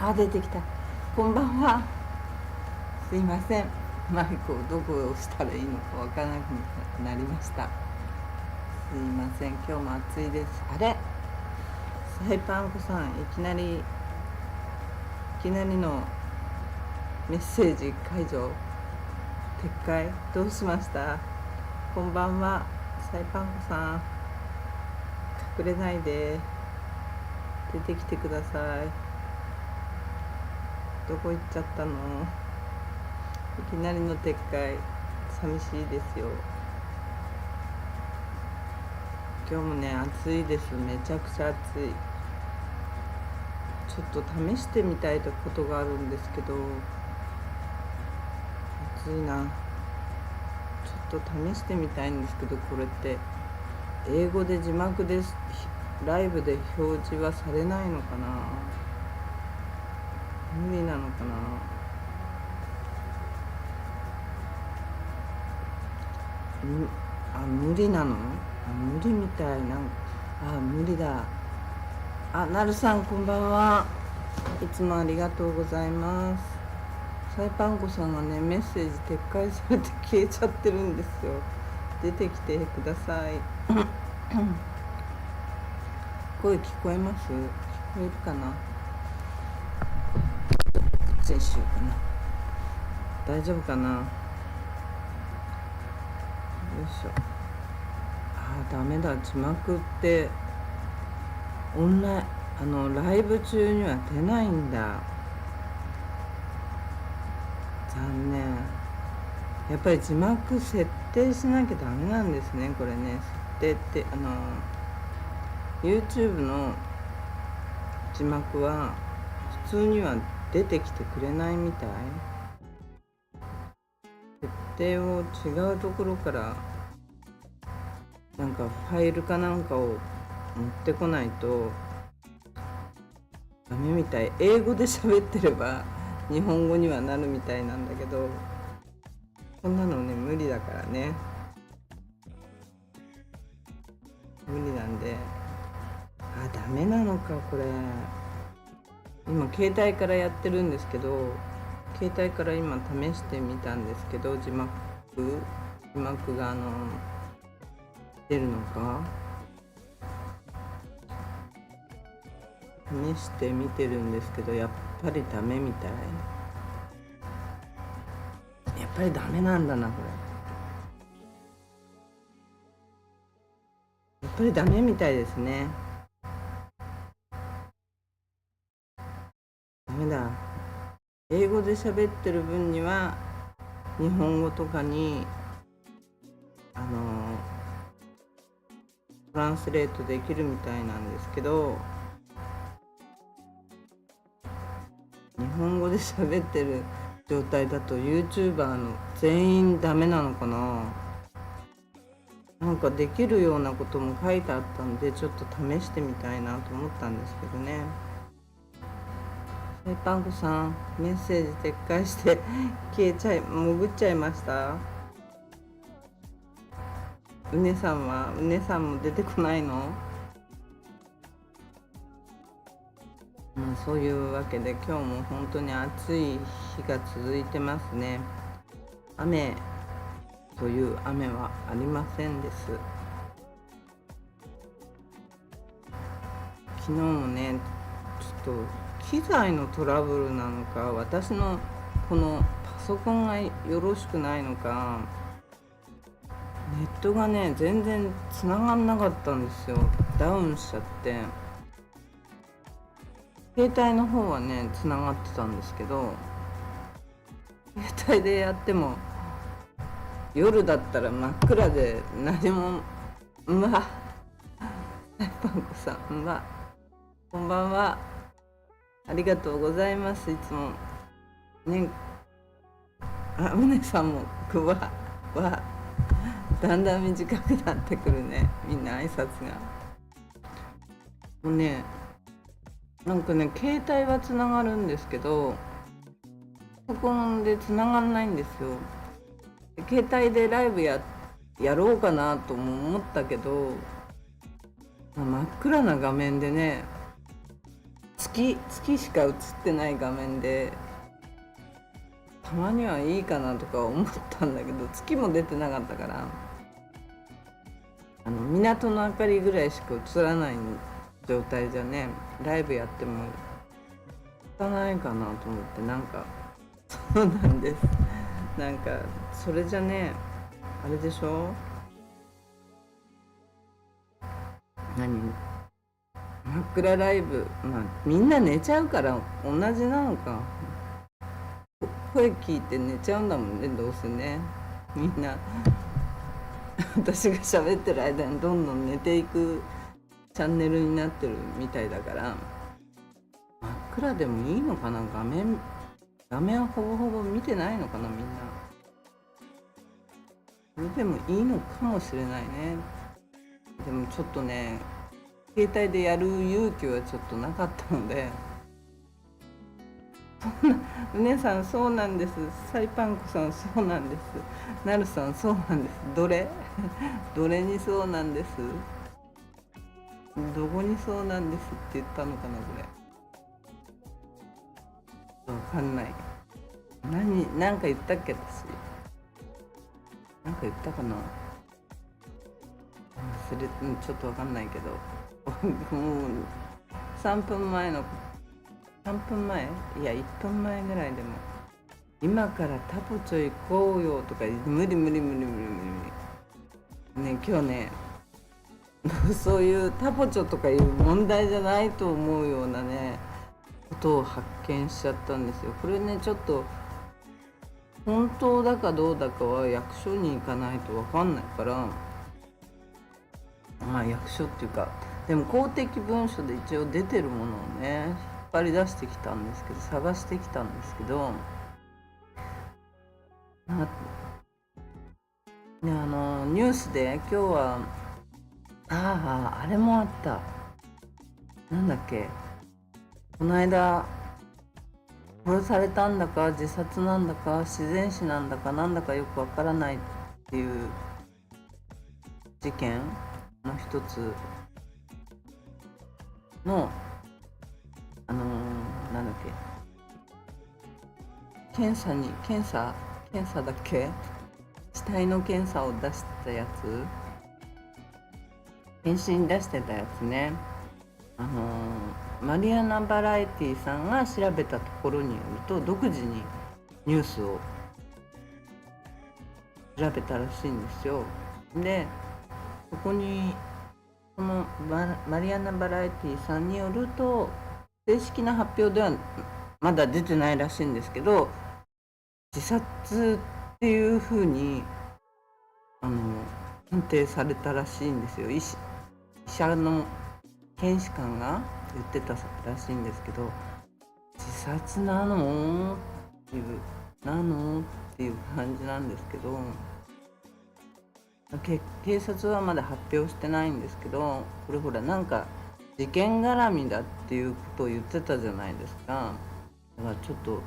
あ、出てきた。こんばんは。すいません。マイクをどこを押したらいいのかわからなくなりました。すいません。今日も暑いです。あれ、サイパンコさん、いきなりのメッセージ解除、撤回、どうしました？こんばんは。サイパンコさん、隠れないで出てきてください。どこ行っちゃったの？いきなりの撤回、寂しいですよ。今日もね、暑いです。めちゃくちゃ暑い。ちょっと試してみたいことがあるんですけど、暑いな。ちょっと試してみたいんですけど、これって英語で字幕です。ライブで表示はされないのかな？無理なのかな？無理なの？無理みたいな。無理だ。なるさん、こんばんは。いつもありがとうございます。サイパンコさんがね、メッセージ撤回されて消えちゃってるんですよ。出てきてください。声聞こえます？聞こえるかな？こっちにしようかな。大丈夫かな？よいしょ。ダメだ。字幕ってオンラインライブ中には出ないんだ。残念。やっぱり字幕設定しなきゃダメなんですね。これね、設定ってYouTube の字幕は普通には出てきてくれないみたい。設定を違うところからなんかファイルかなんかを持ってこないとダメみたい。英語で喋ってれば日本語にはなるみたいなんだけど、こんなのね無理だからね。無理なんで、ダメなのかこれ。今携帯からやってるんですけど、携帯から今試してみたんですけど、字幕が出るのか試してみてるんですけど、やっぱりダメみたい。やっぱりダメなんだなこれ。やっぱりダメみたいですね。ダメだ。英語で喋ってる分には日本語とかにトランスレートできるみたいなんですけど、日本語で喋ってる状態だと YouTuber の全員ダメなのかな？なんかできるようなことも書いてあったんで、ちょっと試してみたいなと思ったんですけどね。サイパンコさん、メッセージ撤回して潜っちゃいました。うねさんも出てこないの？そういうわけで今日も本当に暑い日が続いてますね。雨という雨はありませんです。昨日もね、ちょっと機材のトラブルなのか、私のこのパソコンがよろしくないのか、ネットがね全然繋がんなかったんですよ。ダウンしちゃって。携帯の方はね繋がってたんですけど、携帯でやっても夜だったら真っ暗で何も。サイパンコさん、こんばんは。ありがとうございます。いつもね。うねさんもだんだん短くなってくるね、みんな挨拶が。もうね、なんかね、携帯はつながるんですけどパソコンでつながらないんですよ。携帯でライブやろうかなとも思ったけど、真っ暗な画面でね月しか映ってない画面でたまにはいいかなとか思ったんだけど、月も出てなかったから、港の明かりぐらいしか映らない状態じゃね、ライブやっても映らないかなと思って、なんかそうなんです。なんかそれじゃね、あれでしょ、真っ暗ライブ、みんな寝ちゃうから同じなのか。声聞いて寝ちゃうんだもんね、どうせね、みんな私が喋ってる間にどんどん寝ていくチャンネルになってるみたいだから、真っ暗でもいいのかな。画面はほぼほぼ見てないのかな、みんな。それでもいいのかもしれないね。でもちょっとね、携帯でやる勇気はちょっとなかったので、そんな、うねさんそうなんです、サイパンコさんそうなんです、なるさんそうなんです、どれどれにそうなんです、どこにそうなんですって言ったのかな、これ。わかんない。なんか言ったっけ、私。なんか言ったかな。ちょっとわかんないけどもう3分前の3分前、いや1分前ぐらいでも、今からタポチョ行こうよとか、無理無理無理無理無理ね。今日ねそういうタポチョとかいう問題じゃないと思うようなねことを発見しちゃったんですよ。これね、ちょっと本当だかどうだかは役所に行かないと分かんないから、役所っていうか、でも公的文書で一応出てるものをね引っ張り出してきたんですけど、探してきたんですけど、ね、ニュースで今日はあれもあった。なんだっけ、この間殺されたんだか自殺なんだか自然死なんだかなんだかよくわからないっていう事件の一つのなんだっけ、検査だっけ、死体の検査を出したやつ、検診出してたやつね。マリアナ・バラエティさんが調べたところによると、独自にニュースを調べたらしいんですよ。でそこにこのマリアナ・バラエティさんによると、正式な発表ではまだ出てないらしいんですけど、自殺っていうふうに判定されたらしいんですよ。医者の検視官が言ってたらしいんですけど、自殺なのっていう感じなんですけど、警察はまだ発表してないんですけど、これほらなんか事件絡みだっていうことを言ってたじゃないですか。だからちょっと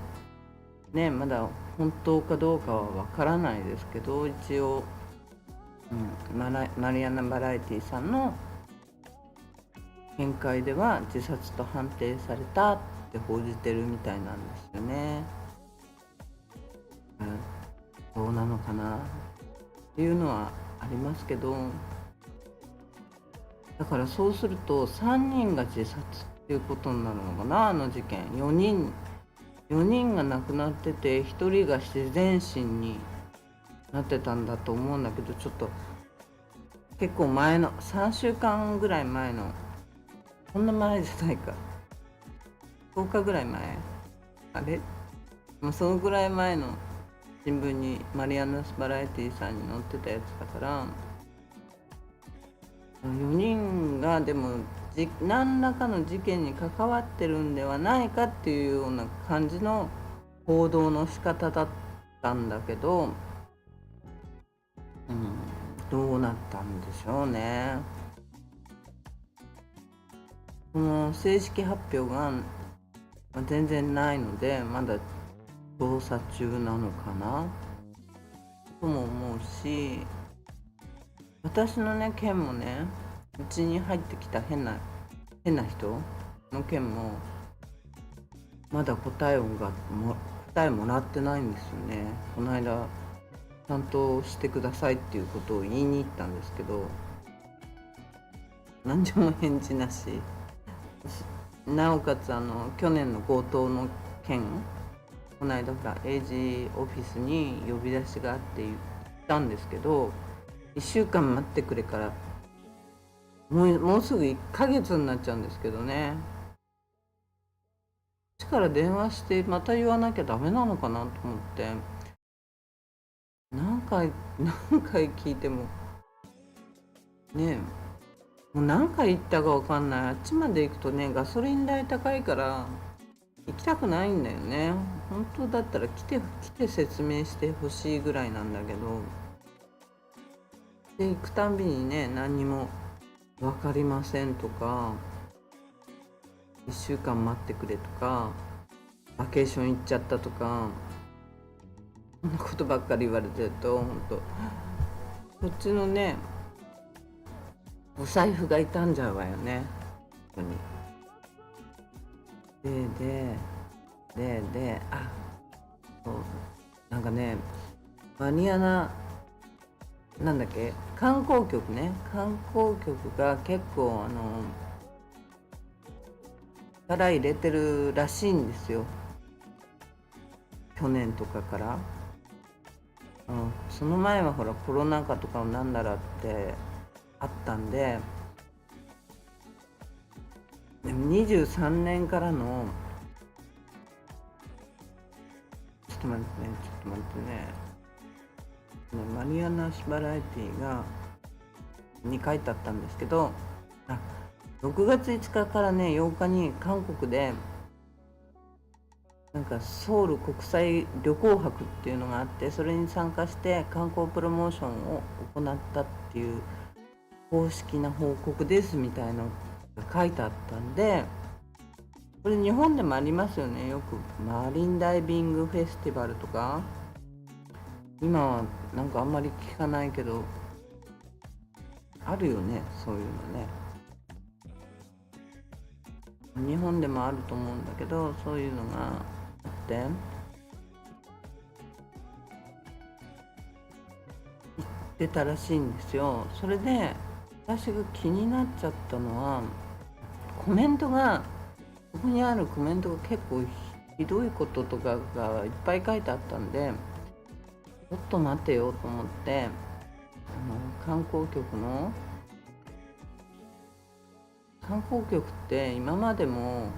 ね、まだ本当かどうかはわからないですけど、一応、マリアナ・バラエティさんの見解では自殺と判定されたって報じてるみたいなんですよね。どうなのかなっていうのはありますけど、だからそうすると3人が自殺っていうことになるのかな。あの事件4人が亡くなってて、1人が自然死になってたんだと思うんだけど、ちょっと結構前の3週間ぐらい前の、そんな前じゃないか、10日ぐらい前、あれ、そのぐらい前の新聞にマリアナス・バラエティさんに載ってたやつだから、4人がでも何らかの事件に関わってるんではないかっていうような感じの報道の仕方だったんだけど、どうなったんでしょうね。この正式発表が全然ないので、まだ調査中なのかなとも思うし、私のね県もね、うちに入ってきた変な人の件もまだ答えもらってないんですよね。この間ちゃんとしてくださいっていうことを言いに行ったんですけど、何にも返事なし。なおかつ去年の強盗の件、この間ほら英治オフィスに呼び出しがあって言ったんですけど、1週間待ってくれから、もうすぐ1ヶ月になっちゃうんですけどね。こっちから電話してまた言わなきゃダメなのかなと思って、何回聞いてもね、もう何回行ったか分かんない。あっちまで行くとね、ガソリン代高いから行きたくないんだよね。本当だったら来て説明してほしいぐらいなんだけど、で行くたんびにね、何にも分かりませんとか、1週間待ってくれとか、バケーション行っちゃったとか、そんなことばっかり言われてると、本当こっちのねお財布が傷んじゃうわよね、本当に。そうなんかね、マニアな、なんだっけ、観光局が結構力入れてるらしいんですよ、去年とかから。その前はほらコロナ禍とかなんだらってあったんで、でも23年からの、ちょっと待ってね、マリアナ・シバラエティがに書いてあったんですけど、6月5日からね8日に韓国でなんかソウル国際旅行博っていうのがあって、それに参加して観光プロモーションを行ったっていう公式な報告ですみたいなのが書いてあったんで、これ日本でもありますよね。よくマリンダイビングフェスティバルとか、今はなんかあんまり聞かないけどあるよね、そういうのね。日本でもあると思うんだけど、そういうのがあって行ってたらしいんですよ。それで私が気になっちゃったのは、ここにあるコメントが結構ひどいこととかがいっぱい書いてあったんで、ちょっと待てよと思って、観光局って今までも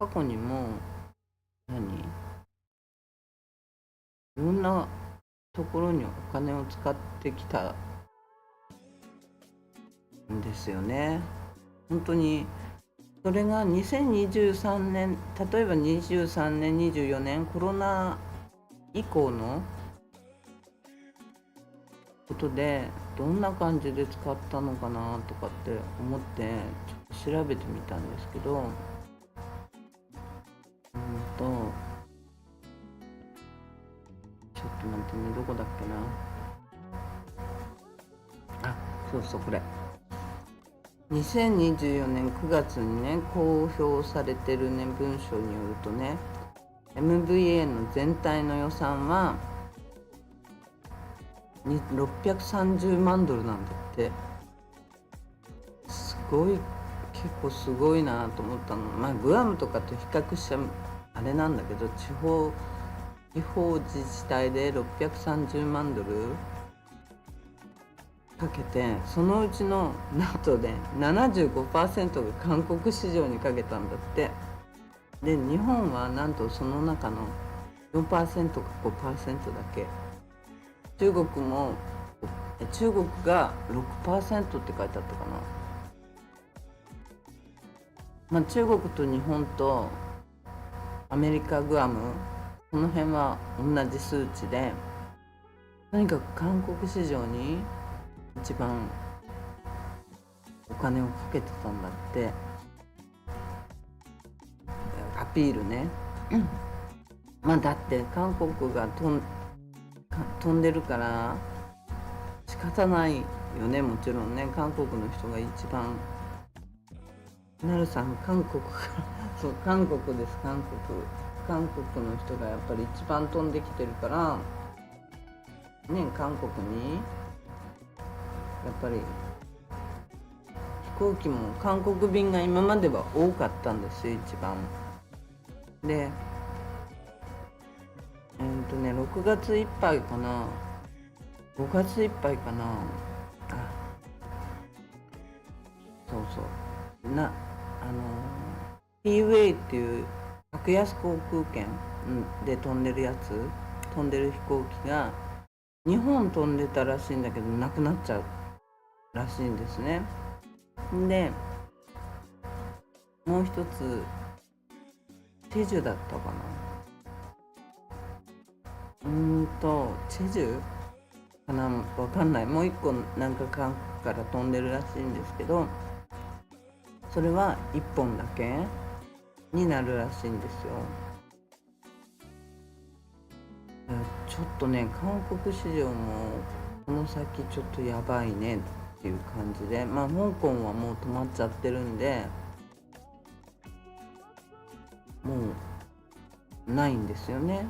過去にもいろんなところにお金を使ってきたんですよね。本当にそれが2023年、例えば23年24年コロナ以降のことでどんな感じで使ったのかなとかって思ってちょっと調べてみたんですけど、ちょっと待ってね、どこだっけな。そうこれ2024年9月にね公表されてるね文書によるとね、 MVA の全体の予算は630万ドルなんだって。結構すごいなと思ったの。グアムとかと比較しちゃあれなんだけど、地方自治体で630万ドルかけて、そのうちのなんとね 75% が韓国市場にかけたんだって。で日本はなんとその中の 4% か 5% だけ。中国が 6% って書いてあったかな。中国と日本とアメリカ、グアム、この辺は同じ数値で、とにかく韓国市場に一番お金をかけてたんだって。アピールね。だって韓国が飛んでるから仕方ないよね。もちろんね、韓国の人が一番なるさん、韓国からそう韓国です。韓国の人がやっぱり一番飛んできてるからね、韓国にやっぱり飛行機も韓国便が今までは多かったんですよ、一番で。6月いっぱいかな、5月いっぱいかな。あ、そうそうな、P-Way っていう格安航空券で飛んでる飛んでる飛行機が日本飛んでたらしいんだけど、なくなっちゃうらしいんですね。で、もう一つチェジュだったかな、チェジュかな、わかんない。もう一個なんか韓国から飛んでるらしいんですけど、それは1本だけになるらしいんですよ。ちょっとね、韓国市場もこの先ちょっとやばいねっていう感じで、まあ香港はもう止まっちゃってるんで、もうないんですよね。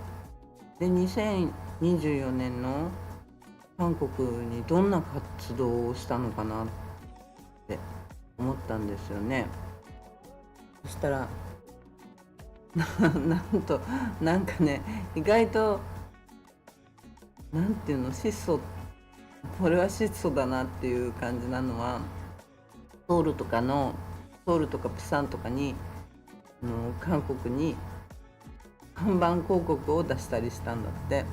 で、2024年の韓国にどんな活動をしたのかなって思ったんですよね。そしたらなんとなんかね、意外となんていうの、これは質素だなっていう感じなのは、ソウルとかプサンとかに韓国に看板広告を出したりしたんだって。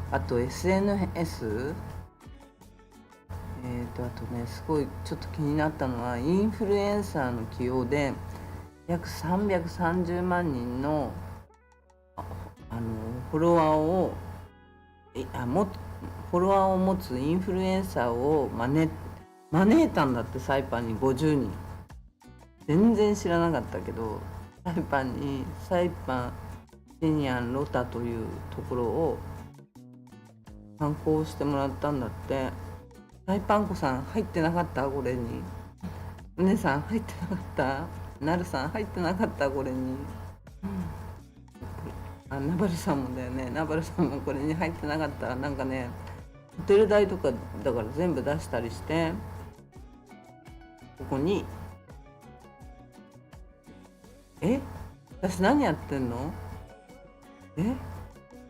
あと SNS、あとね、すごいちょっと気になったのは、インフルエンサーの起用で約330万人のフォロワーを持つインフルエンサーを招いたんだって。サイパンに50人。全然知らなかったけど、サイパンシニアンロタというところを観光してもらったんだって。サイパンコさん入ってなかった？これに。うねさん入ってなかった？なるさん入ってなかった？これに。ナバルさんもだよね。ナバルさんもこれに入ってなかった？なんかね、ホテル代とかだから全部出したりして、ここに私何やってんの？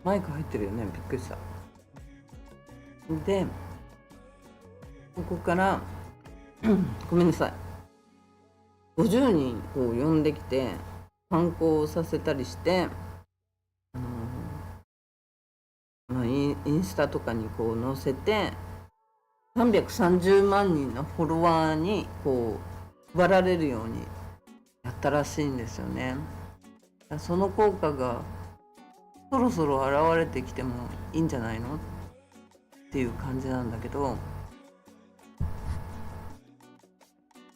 マイク入ってるよね。びっくりした。で、ここからごめんなさい、50人こう呼んできて観光させたりして、インスタとかにこう載せて、330万人のフォロワーにこう配られるようにやったらしいんですよね。その効果がそろそろ現れてきてもいいんじゃないのっていう感じなんだけど、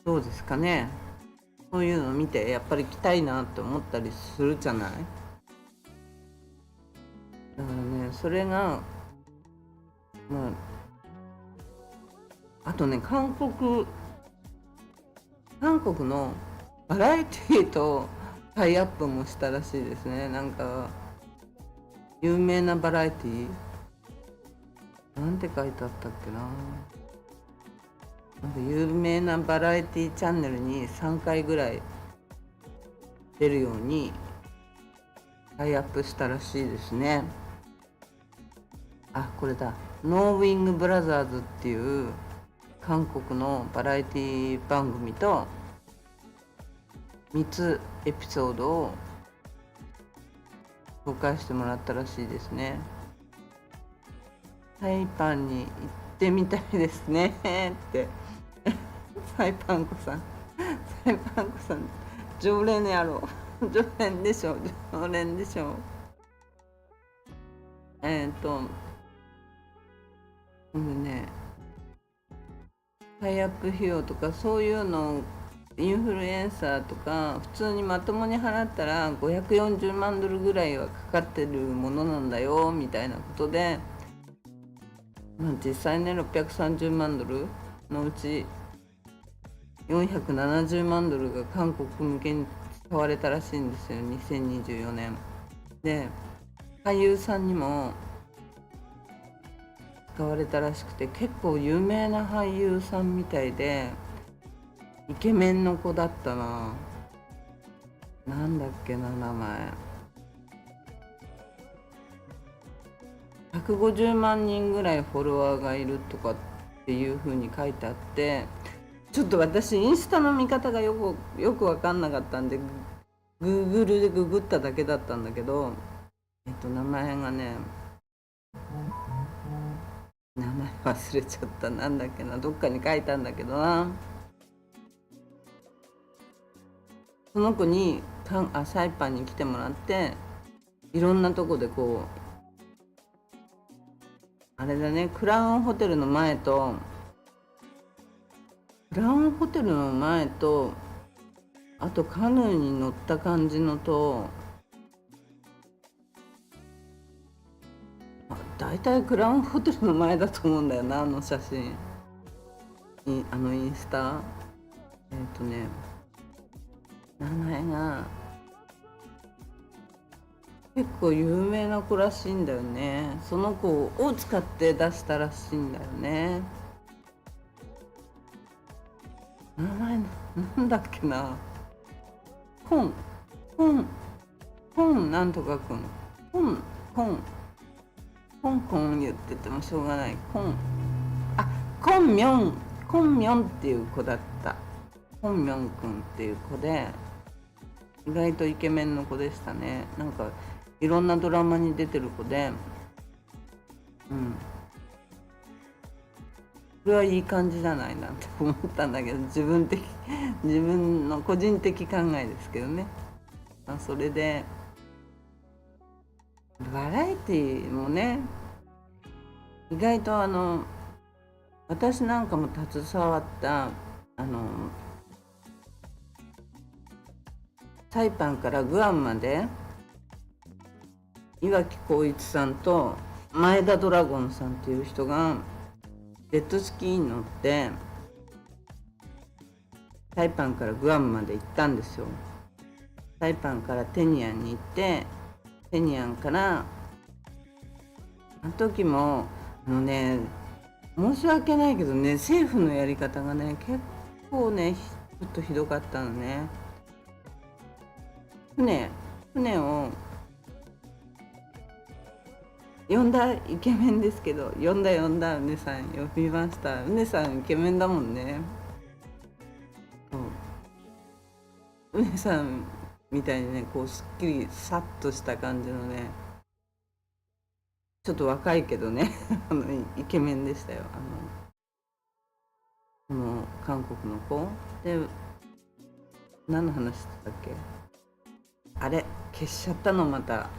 どうですかね。そういうのを見てやっぱり来たいなって思ったりするじゃない。だからね、それがあとね、韓国のバラエティーとタイアップもしたらしいですね。なんか有名なバラエティーなんて書いてあったっけな。なんか有名なバラエティチャンネルに3回ぐらい出るようにタイアップしたらしいですね。これだ、ノーウィングブラザーズっていう韓国のバラエティ番組と3つエピソードを紹介してもらったらしいですね。サイパンに行ってみたいですねってサイパンコさん常連やろ常連でしょ。タイアップ費用とかそういうのをインフルエンサーとか普通にまともに払ったら540万ドルぐらいはかかってるものなんだよみたいなことで、実際ね630万ドルのうち470万ドルが韓国向けに使われたらしいんですよ、2024年で。俳優さんにも使われたらしくて、結構有名な俳優さんみたいで、イケメンの子だったな。なんだっけな、名前。150万人ぐらいフォロワーがいるとかっていう風に書いてあって、ちょっと私インスタの見方がよく分かんなかったんで、Google でググっただけだったんだけど、名前がね、名前忘れちゃった。なんだっけな、どっかに書いたんだけどな。その子にサイパンに来てもらって、いろんなとこでこう、あれだね、クラウンホテルの前と、あとカヌーに乗った感じのと、だいたいクラウンホテルの前だと思うんだよな、あの写真。あのインスタ。名前が結構有名な子らしいんだよね。その子を使って出したらしいんだよね。名前なんだっけな。コンなんとかくん。コン言っててもしょうがない。コンミョンっていう子だった。コンミョンくんっていう子で、意外とイケメンの子でしたね。なんかいろんなドラマに出てる子で、これはいい感じじゃないなって思ったんだけど、自分の個人的考えですけどね。それでバラエティもね、意外と私なんかも携わったサイパンからグアムまで岩城浩一さんと前田ドラゴンさんっていう人がジェットスキーに乗ってサイパンからグアムまで行ったんですよ。サイパンからテニアンに行って、テニアンからあの時も申し訳ないけどね、政府のやり方がね結構ねちょっとひどかったのね。船を呼んだ、イケメンですけど、呼んだうねさん呼びました。うねさんイケメンだもんね。うねさんみたいにね、こうすっきりさっとした感じのね、ちょっと若いけどねイケメンでしたよ。この韓国の子で、何の話してたっけ。あれ消しちゃったの。また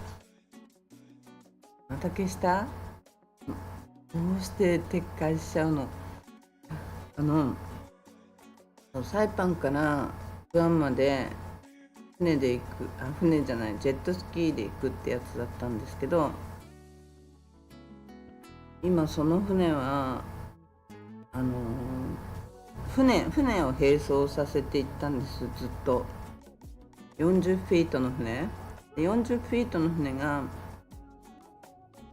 消した。どうして撤回しちゃうの。サイパンからグアムまで船で行く、船じゃない、ジェットスキーで行くってやつだったんですけど、今その船は船を並走させていったんです。ずっと40フィートの船で、40フィートの船が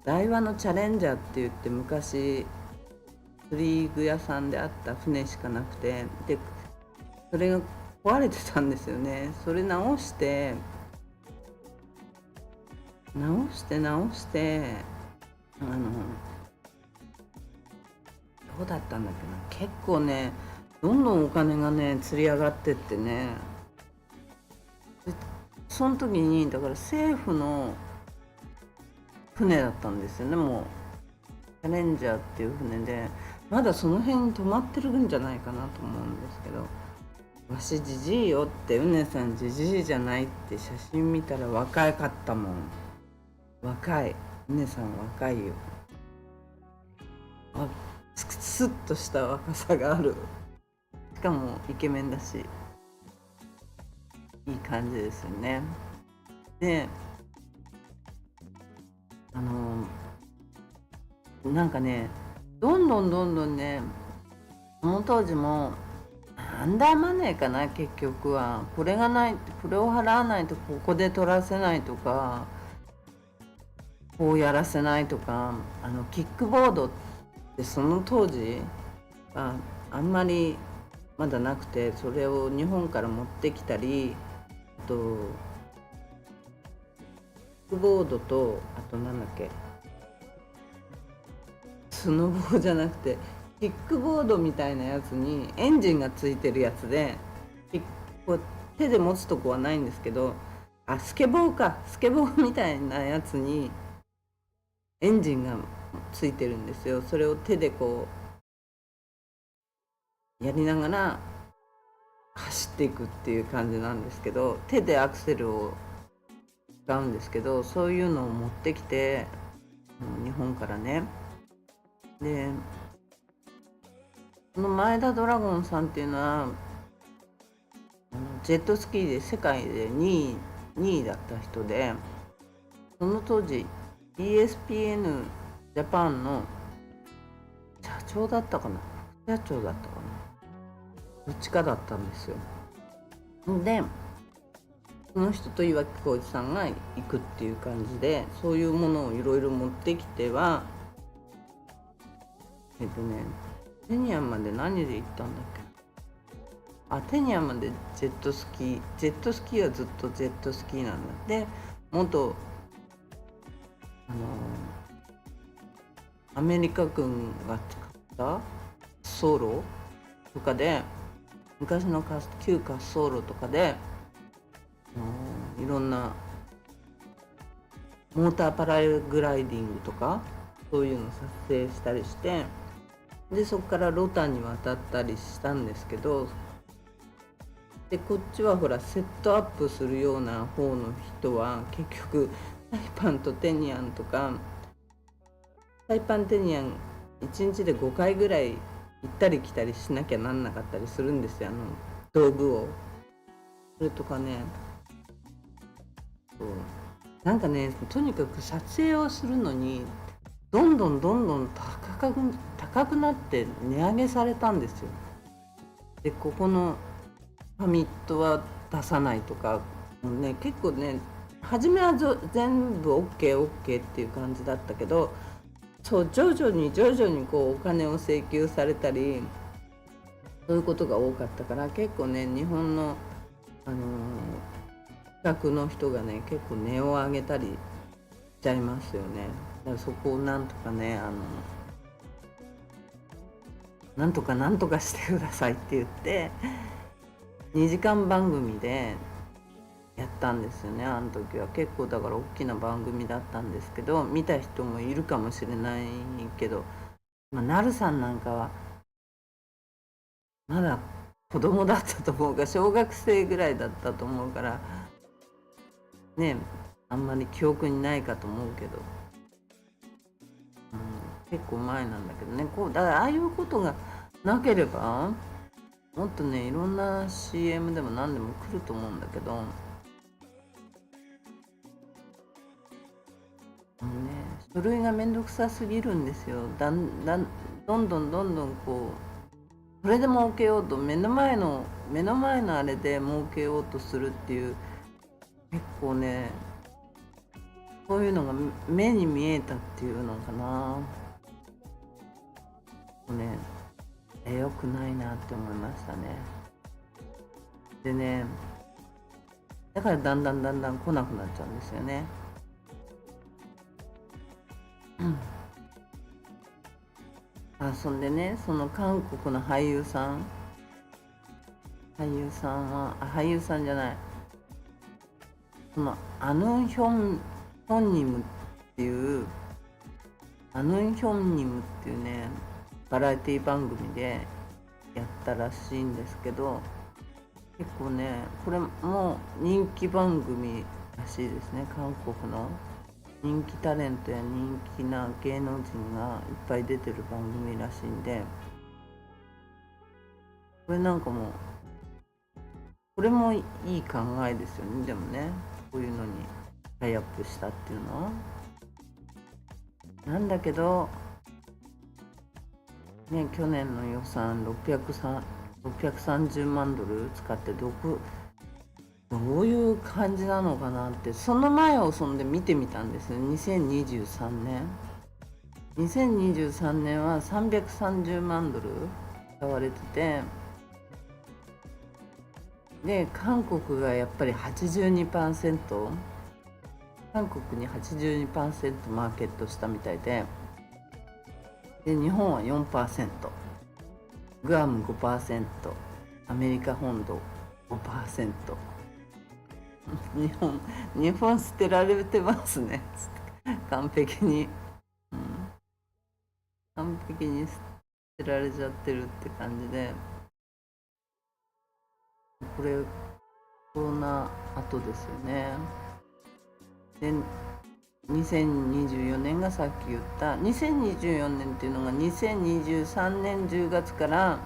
台湾のチャレンジャーって言って、昔釣り具屋さんであった船しかなくて、でそれが壊れてたんですよね。それ直してどうだったんだっけな。結構ね、どんどんお金がね釣り上がってってね、その時にだから政府の船だったんですよね。もうチャレンジャーっていう船で、まだその辺に止まってるんじゃないかなと思うんですけど、わしじじいよって、うねさんじじいじゃないって写真見たら若かったもん。若い、うねさん若いよ。スッとした若さがある。しかもイケメンだし、いい感じですよね。でなんかね、どんどんね、その当時もアンダーマネーかな。結局はこれがない、これを払わないとここで取らせないとか、こうやらせないとか、キックボードってその当時あんまりまだなくて、それを日本から持ってきたり、あとキックボードと、あとなんだっけ、スノボーじゃなくてキックボードみたいなやつにエンジンがついてるやつで、こう手で持つとこはないんですけど、スケボーみたいなやつにエンジンがついてるんですよ。それを手でこうやりながら走っていくっていう感じなんですけど、手でアクセルを使うんですけど、そういうのを持ってきて、日本からね。で、この前田ドラゴンさんっていうのはジェットスキーで世界で2位だった人で、その当時 ESPN ジャパンの社長だったかな、副社長だったかな、どっちかだったんですよ。で、その人と岩城浩二さんが行くっていう感じで、そういうものをいろいろ持ってきては、テニアンまで何で行ったんだっけ。テニアンまでジェットスキーはずっとジェットスキーなんだ。で、元アメリカ軍が使った滑走路とかで、昔の旧滑走路とかで、いろんなモーターパラグライディングとかそういうの撮影したりして、でそこからロタに渡ったりしたんですけど、でこっちはほらセットアップするような方の人は結局サイパンとテニアンとか、サイパンテニアン1日で5回ぐらい行ったり来たりしなきゃなんなかったりするんですよ、道具を。それとかね、なんかね、とにかく撮影をするのにどんどん高くなって値上げされたんですよ。でここのパミットは出さないとか、もうね、結構ね、初めは全部 OK っていう感じだったけど、そう徐々にこうお金を請求されたり、そういうことが多かったから、結構ね、日本の企画の人がね、結構値を上げたりしちゃいますよね。だからそこをなんとかね、なんとかしてくださいって言って2時間番組でやったんですよね。あの時は結構だから大きな番組だったんですけど、見た人もいるかもしれないけど、なるさんなんかはまだ子供だったと思うが、小学生ぐらいだったと思うからね、あんまり記憶にないかと思うけど、結構前なんだけどね。だからああいうことがなければもっとね、いろんな CM でも何でも来ると思うんだけど、書類がめんどくさすぎるんですよ。どんどんこう、それで儲けようと、目の前のあれで儲けようとするっていう、結構ね、そういうのが目に見えたっていうのかな。良くないなって思いましたね。でね、だからだんだん来なくなっちゃうんですよね。そんでね、その韓国の俳優さんは、俳優さんじゃない、そのアヌンヒョンニムっていうね、バラエティ番組でやったらしいんですけど、結構ね、これも人気番組らしいですね。韓国の人気タレントや人気な芸能人がいっぱい出てる番組らしいんで、これなんかもこれもいい考えですよね。でもね、こういうのにタイアップしたっていうのはなんだけどね、去年の予算630万ドル使ってどういう感じなのかなって、その前をそんで見てみたんですね。2023年は330万ドル使われてて、で韓国がやっぱり 82%、 韓国に 82% マーケットしたみたいで、日本は 4%、 グアム 5%、 アメリカ本土 5%。 日本捨てられてますね完璧に、完璧に捨てられちゃってるって感じで、これコロナ後ですよね。で2024年がさっき言った2024年っていうのが2023年10月から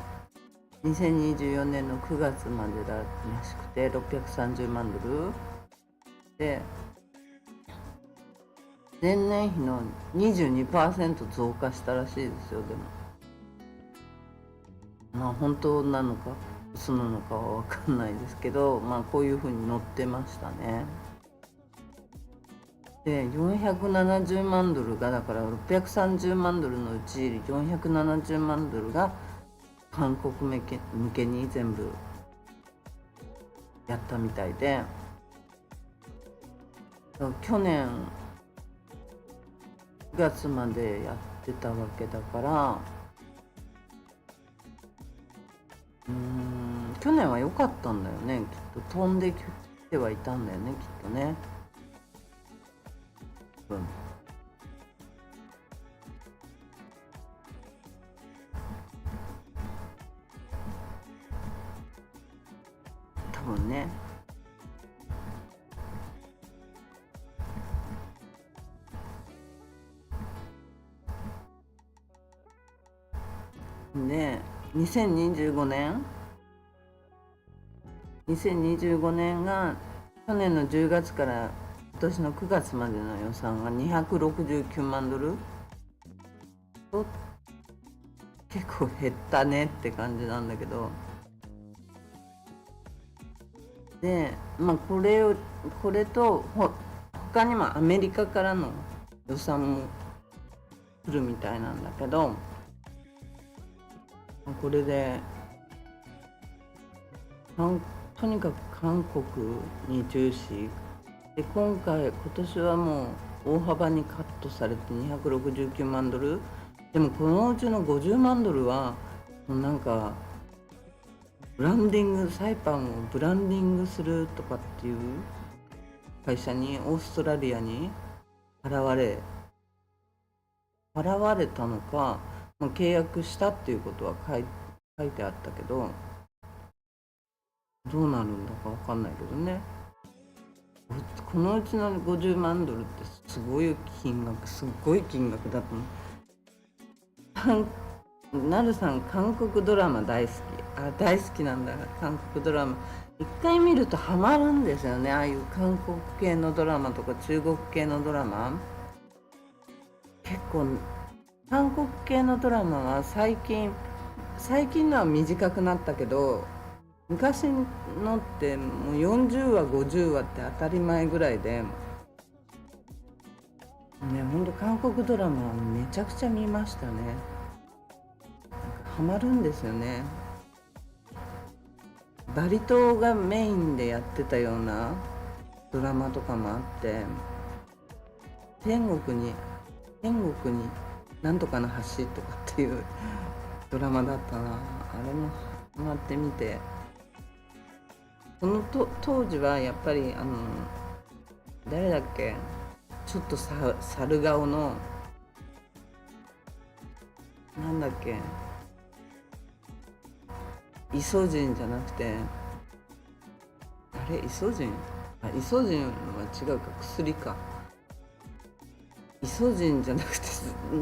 2024年の9月までらしくて、630万ドルで前年比の 22% 増加したらしいですよ。でもまあ本当なのか嘘なのかは分かんないですけど、まあこういうふうに載ってましたね。で470万ドルが、だから630万ドルのうち470万ドルが韓国向けに全部やったみたいで、去年9月までやってたわけだから、去年は良かったんだよね、きっと飛んできてはいたんだよね、きっとね。多分ね。で2025年が去年の10月から今年の9月までの予算が269万ドルと、結構減ったねって感じなんだけど、でまあこれと他にもアメリカからの予算も来るみたいなんだけど、これでとにかく韓国に重視で、今年はもう大幅にカットされて269万ドルでも、このうちの50万ドルはなんかサイパンをブランディングするとかっていう会社に、オーストラリアに払われたのか、もう契約したっていうことは書いてあったけど、どうなるんだか分かんないけどね。このうちの50万ドルってすごい金額だと思う。なるさん、韓国ドラマ大好き。大好きなんだ。韓国ドラマ一回見るとハマるんですよね。ああいう韓国系のドラマとか中国系のドラマ、結構韓国系のドラマは最近のは短くなったけど、昔のってもう40話50話って当たり前ぐらいで、ほんと韓国ドラマはめちゃくちゃ見ましたね。ハマるんですよね。バリ島がメインでやってたようなドラマとかもあって、天国になんとかの橋とかっていうドラマだったな。あれもハマってみて、その当時はやっぱり誰だっけ、ちょっと猿顔のなんだっけ、イソジンじゃなくて、イソジンは違うか、薬か。イソジンじゃなくて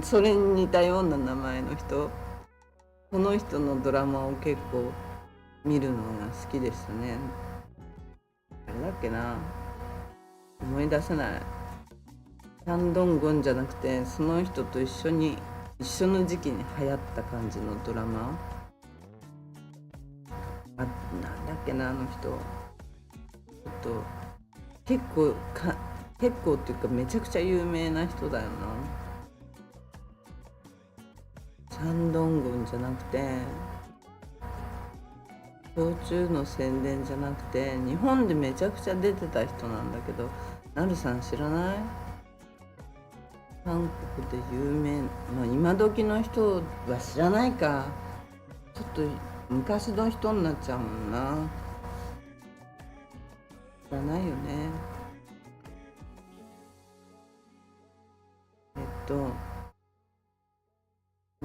それに似たような名前の人、この人のドラマを結構見るのが好きでしたね。あれだっけな、思い出せない。チャンドンゴンじゃなくて、その人と一緒の時期に流行った感じのドラマ、なんだっけな、あの人ちょっと結構っていうかめちゃくちゃ有名な人だよな。チャンドンゴンじゃなくて、焼酎の宣伝じゃなくて、日本でめちゃくちゃ出てた人なんだけど、なるさん知らない？韓国で有名、今時の人は知らないか。ちょっと昔の人になっちゃうもんな。知らないよね。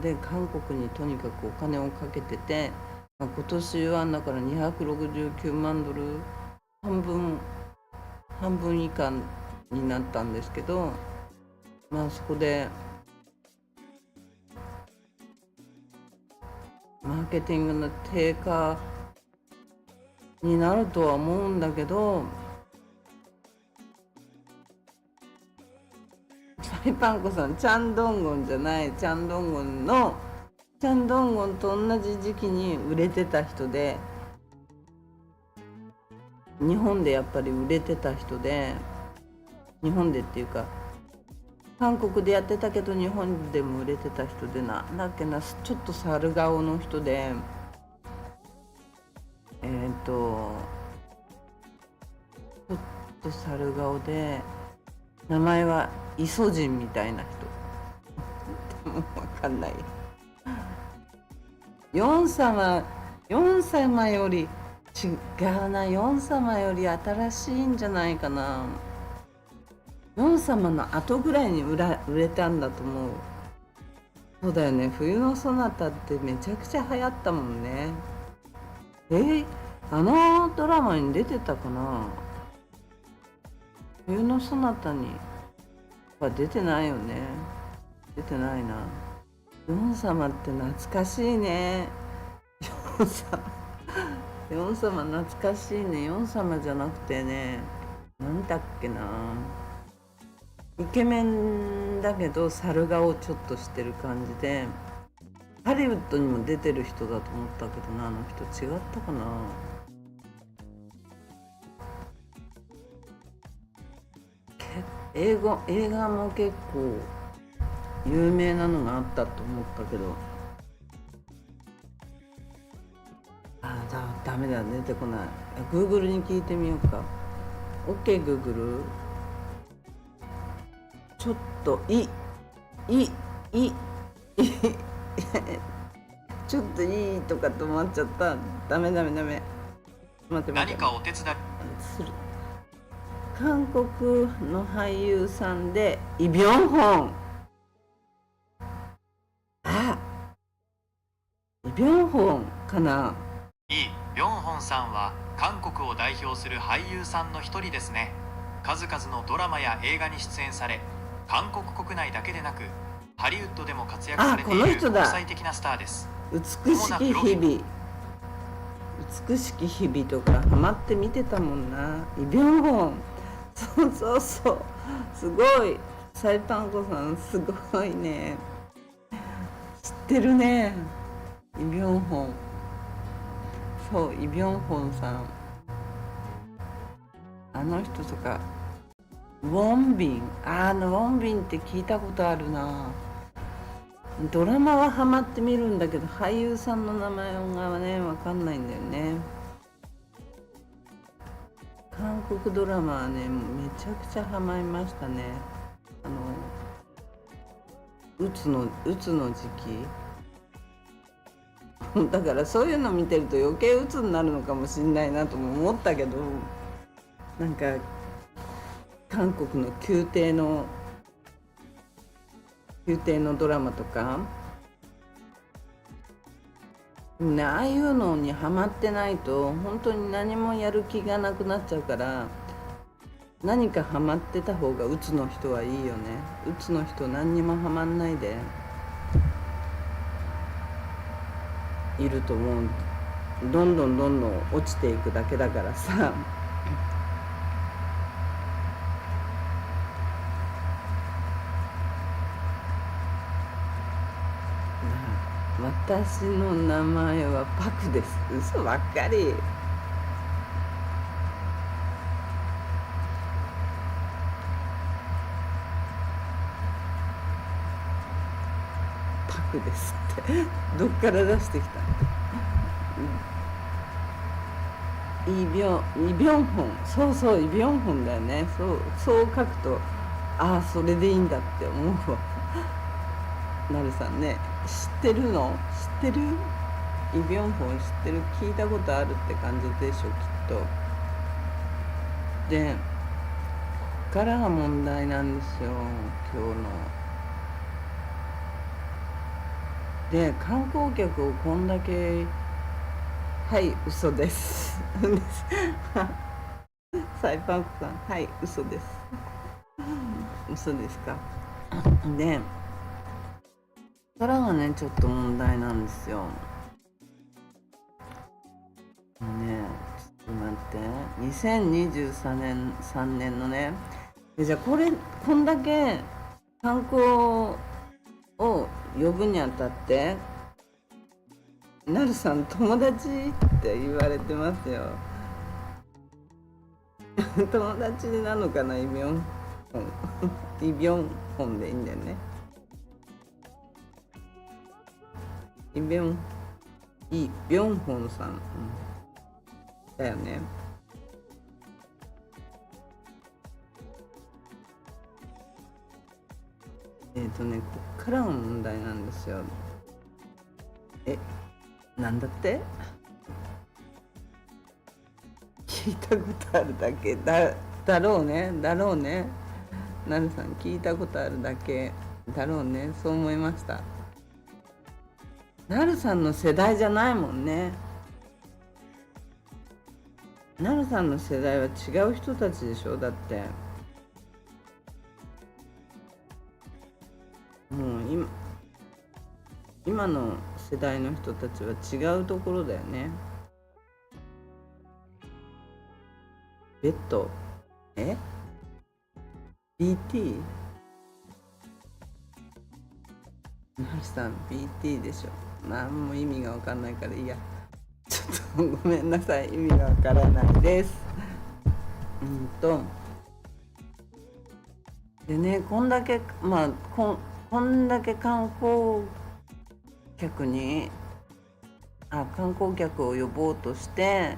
で韓国にとにかくお金をかけてて、今年はだから269万ドル、半分以下になったんですけど、そこでマーケティングの低下になるとは思うんだけど、サイパンコさん、チャンドンゴンじゃない、チャンドンゴンと同じ時期に売れてた人で、日本でやっぱり売れてた人で、日本でっていうか韓国でやってたけど日本でも売れてた人で、なんだっけな、ちょっと猿顔の人で、ちょっと猿顔で、名前はイソジンみたいな人もう分かんない。ヨン様より違うな、ヨン様より新しいんじゃないかな。ヨン様の後ぐらいに売れたんだと思う。そうだよね、冬のソナタってめちゃくちゃ流行ったもんね。あのドラマに出てたかな。冬のソナタには出てないよね。出てないな。ヨン様って懐かしいね。ヨン様懐かしいね。ヨン様じゃなくてね、なんだっけな、イケメンだけど猿顔ちょっとしてる感じで、ハリウッドにも出てる人だと思ったけどな、あの人違ったかな。映画も結構有名なのがあったと思ったけど、ダメだ、出てこない。Google に聞いてみようか。 OK Google、 ちょっとちょっといいとか止まっちゃった。ダメ。待って。何かお手伝いする。韓国の俳優さんでイ・ビョンホン。イ・ビョンホンかな。イ・ビョンホンさんは韓国を代表する俳優さんの一人ですね。数々のドラマや映画に出演され、韓国国内だけでなくハリウッドでも活躍されている国際的なスターです。美しき日々とかハマって見てたもんな。イ・ビョンホン、そうすごい。サイパンコさんすごいね、知ってるね。イ・ビョンホン、そう、イ・ビョンホンさん、あの人とか。ウォンビン、ウォンビンって聞いたことあるな。ドラマはハマって見るんだけど、俳優さんの名前がね分かんないんだよね。韓国ドラマはねめちゃくちゃハマりましたね。うつの時期だから、そういうの見てると余計うつになるのかもしれないなとも思ったけど、なんか韓国の宮廷のドラマとかね、ああいうのにハマってないと本当に何もやる気がなくなっちゃうから、何かハマってた方がうつの人はいいよね。うつの人何にもハマんないでいると思う。どんどん落ちていくだけだからさ。私の名前はパクです。嘘ばっかり。パクですってどっから出してきたの。イ・ビョンホン、そうそう、イ・ビョンホンだよね。そう書くと、ああそれでいいんだって思うわ。なるさんね、知ってるの？知ってる？イ・ビョンホン知ってる？聞いたことあるって感じでしょ、きっと。で、こっからが問題なんですよ、今日の。で、観光客をこんだけ、はい、嘘です。サイパンクさん、はい、嘘です。嘘ですか。で、こっからがね、ちょっと問題なんですよ。ね、ちょっと待って、2023年3年のね、じゃあこんだけ観光を呼ぶにあたって、なるさん友達って言われてますよ。友達なのかな、イ・ビョンホン。イ・ビョンホンでいいんだよね。イ・ビョンホンさん、だよね。こっからが問題なんですよ。なんだって？聞いたことあるだけだろうね。なるさん、聞いたことあるだけだろうね。そう思いました。なるさんの世代じゃないもんね。なるさんの世代は違う人たちでしょ。だってもう今の世代の人たちは違うところだよね。ベッドBT？ なるさん BT でしょ。何も意味が分かんないからいいや。ちょっとごめんなさい、意味が分からないです。でね、こんだけこんだけ観光客を呼ぼうとして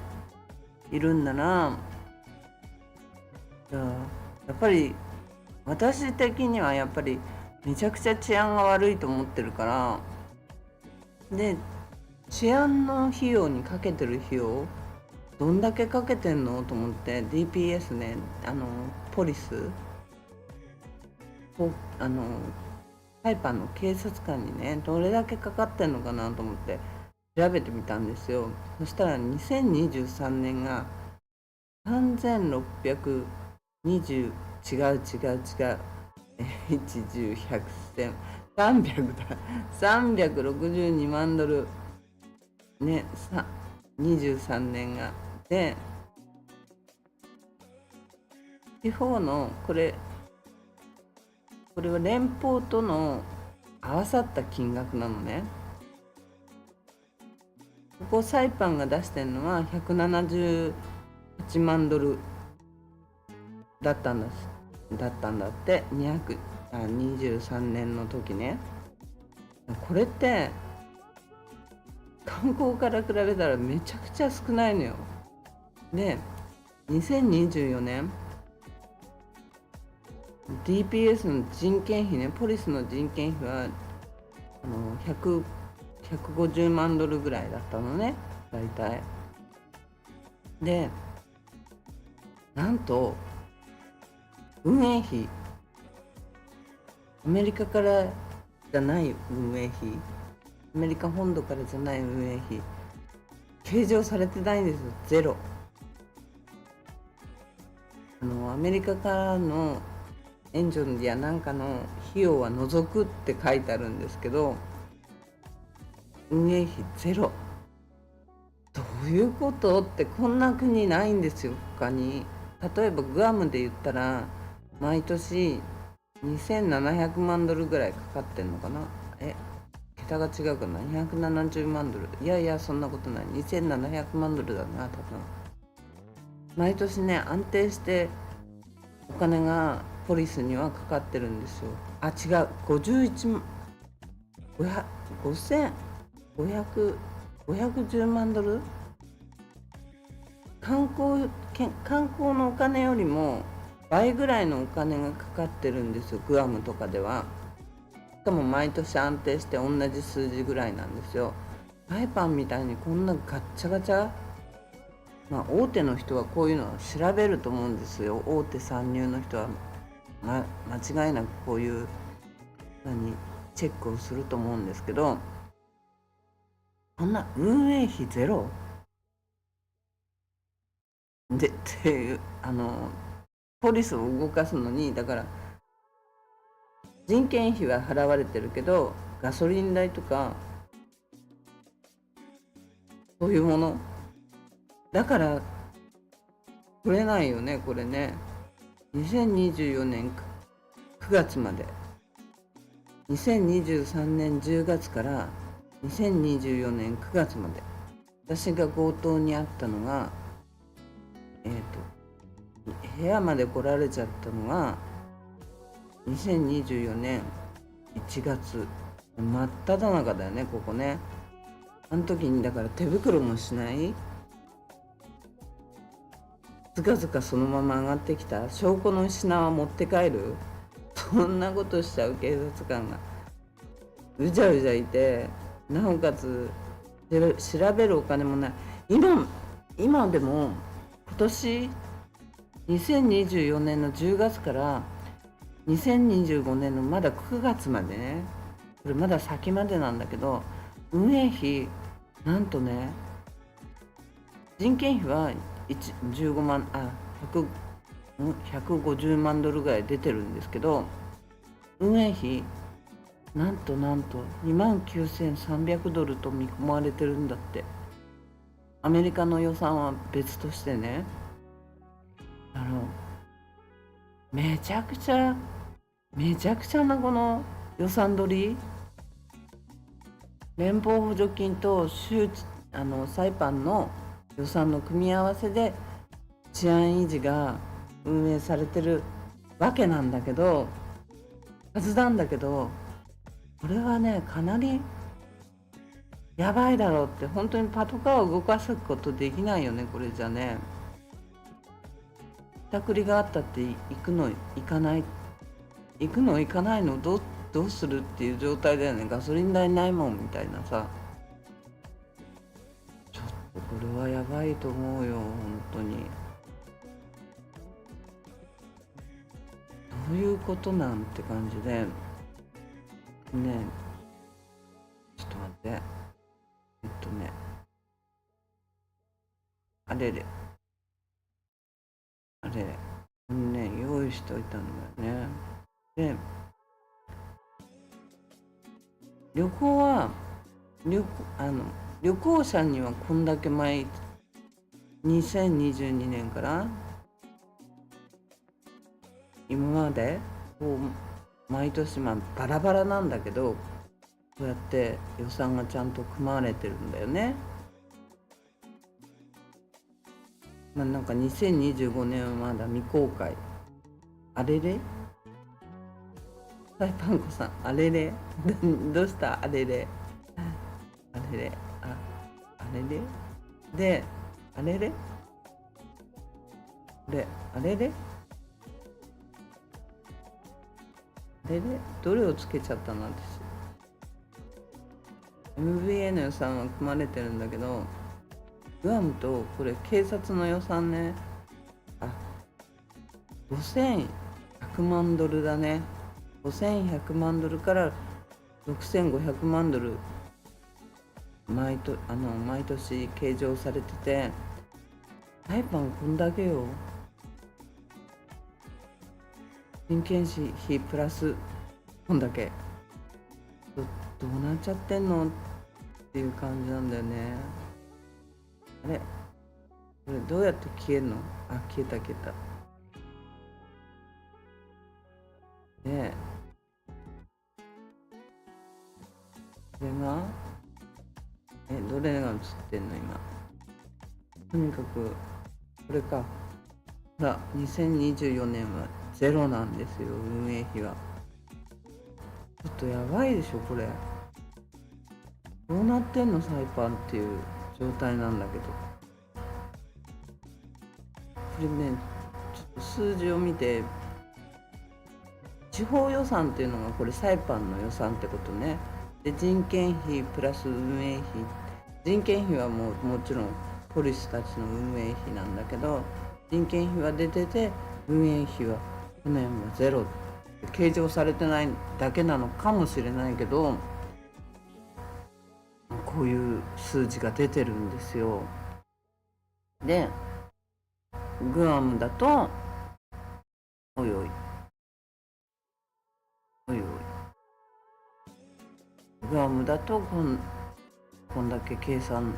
いるんなら、やっぱり私的にはやっぱりめちゃくちゃ治安が悪いと思ってるから、で治安の費用にかけてる費用どんだけかけてんのと思って、 DPS ね、ポリスサイパンの警察官にね、どれだけかかってんのかなと思って調べてみたんですよ。そしたら2023年が3620、違う、110、100、1000、300だ、362万ドルね、23年が。で、地方のこれは連邦との合わさった金額なのね。ここサイパンが出してるのは178万ドルだったんだって。23年の時ね。これって観光から比べたらめちゃくちゃ少ないのよ。で、2024年 DPS の人件費ね、ポリスの人件費は150万ドルぐらいだったのね、大体。で、なんと運営費、アメリカからじゃない運営費、アメリカ本土からじゃない運営費計上されてないんですよ。ゼロ。アメリカからの援助やなんかの費用は除くって書いてあるんですけど、運営費ゼロ。どういうことって、こんな国ないんですよ、他に。例えばグアムで言ったら毎年2700万ドルぐらいかかってんのかな。桁が違うかな、270万ドル、いやいやそんなことない、2700万ドルだな多分。毎年ね安定してお金がポリスにはかかってるんですよ。あ、違う、51万510万ドル。観光のお金よりも倍ぐらいのお金がかかってるんですよ、グアムとかでは。しかも毎年安定して同じ数字ぐらいなんですよ。サイパンみたいにこんなガッチャガチャ、大手の人はこういうのを調べると思うんですよ。大手参入の人は、間違いなくこういうチェックをすると思うんですけど、こんな運営費ゼロでっていうポリスを動かすのに、だから人件費は払われてるけどガソリン代とかそういうものだから取れないよねこれね。2024年9月まで、2023年10月から2024年9月まで、私が強盗に遭ったのが部屋まで来られちゃったのが2024年1月真っ只中だよね、ここね。あの時にだから手袋もしない、ずかずかそのまま上がってきた証拠の品は持って帰る、そんなことしちゃう警察官がうじゃうじゃいて、なおかつ調べるお金もない。今でも今年2024年の10月から2025年のまだ9月までね、これまだ先までなんだけど、運営費なんとね、人件費は15万150万ドルぐらい出てるんですけど、運営費なんと29,300ドルと見込まれてるんだって。アメリカの予算は別としてね、めちゃくちゃなこの予算取り、連邦補助金とサイパンの予算の組み合わせで治安維持が運営されてるわけなんだけど、はずなんだけど、これはねかなりやばいだろうって。本当にパトカーを動かすことできないよねこれじゃね。ひったくりがあったって行くの行かないのどうするっていう状態だよね。ガソリン代ないもんみたいなさ。ちょっとこれはやばいと思うよ本当に。どういうことなんて感じでね。ちょっと待って、あれ用意しといたんだよね。で旅行者にはこんだけ2022年から今までこう毎年バラバラなんだけど、こうやって予算がちゃんと組まれてるんだよね。なんか2025年はまだ未公開。あれれサイパンコさん、あれれどうしたあれれあれれで、あれれどれをつけちゃったの私。 MBA の予算は組まれてるんだけど、グアムとこれ警察の予算ね、5100万ドルだね。5100万ドルから6500万ドル毎年計上されてて、サイパンこんだけよ。人件費プラスこんだけ。どうなっちゃってんのっていう感じなんだよね。あれこれどうやって消えるの？消えた。でこれがどれが映ってんの今。とにかくこれか。ほら2024年はゼロなんですよ、運営費は。ちょっとやばいでしょこれ。どうなってんのサイパンっていう状態なんだけど、これねちょっと数字を見て、地方予算っていうのがこれサイパンの予算ってことね。で人件費プラス運営費、人件費はもちろんポリスたちの運営費なんだけど、人件費は出てて運営費は去年はゼロ、計上されてないだけなのかもしれないけど、こういう数字が出てるんですよ。でグアムだとおいおいおいおい、グアムだとこんだけ計算、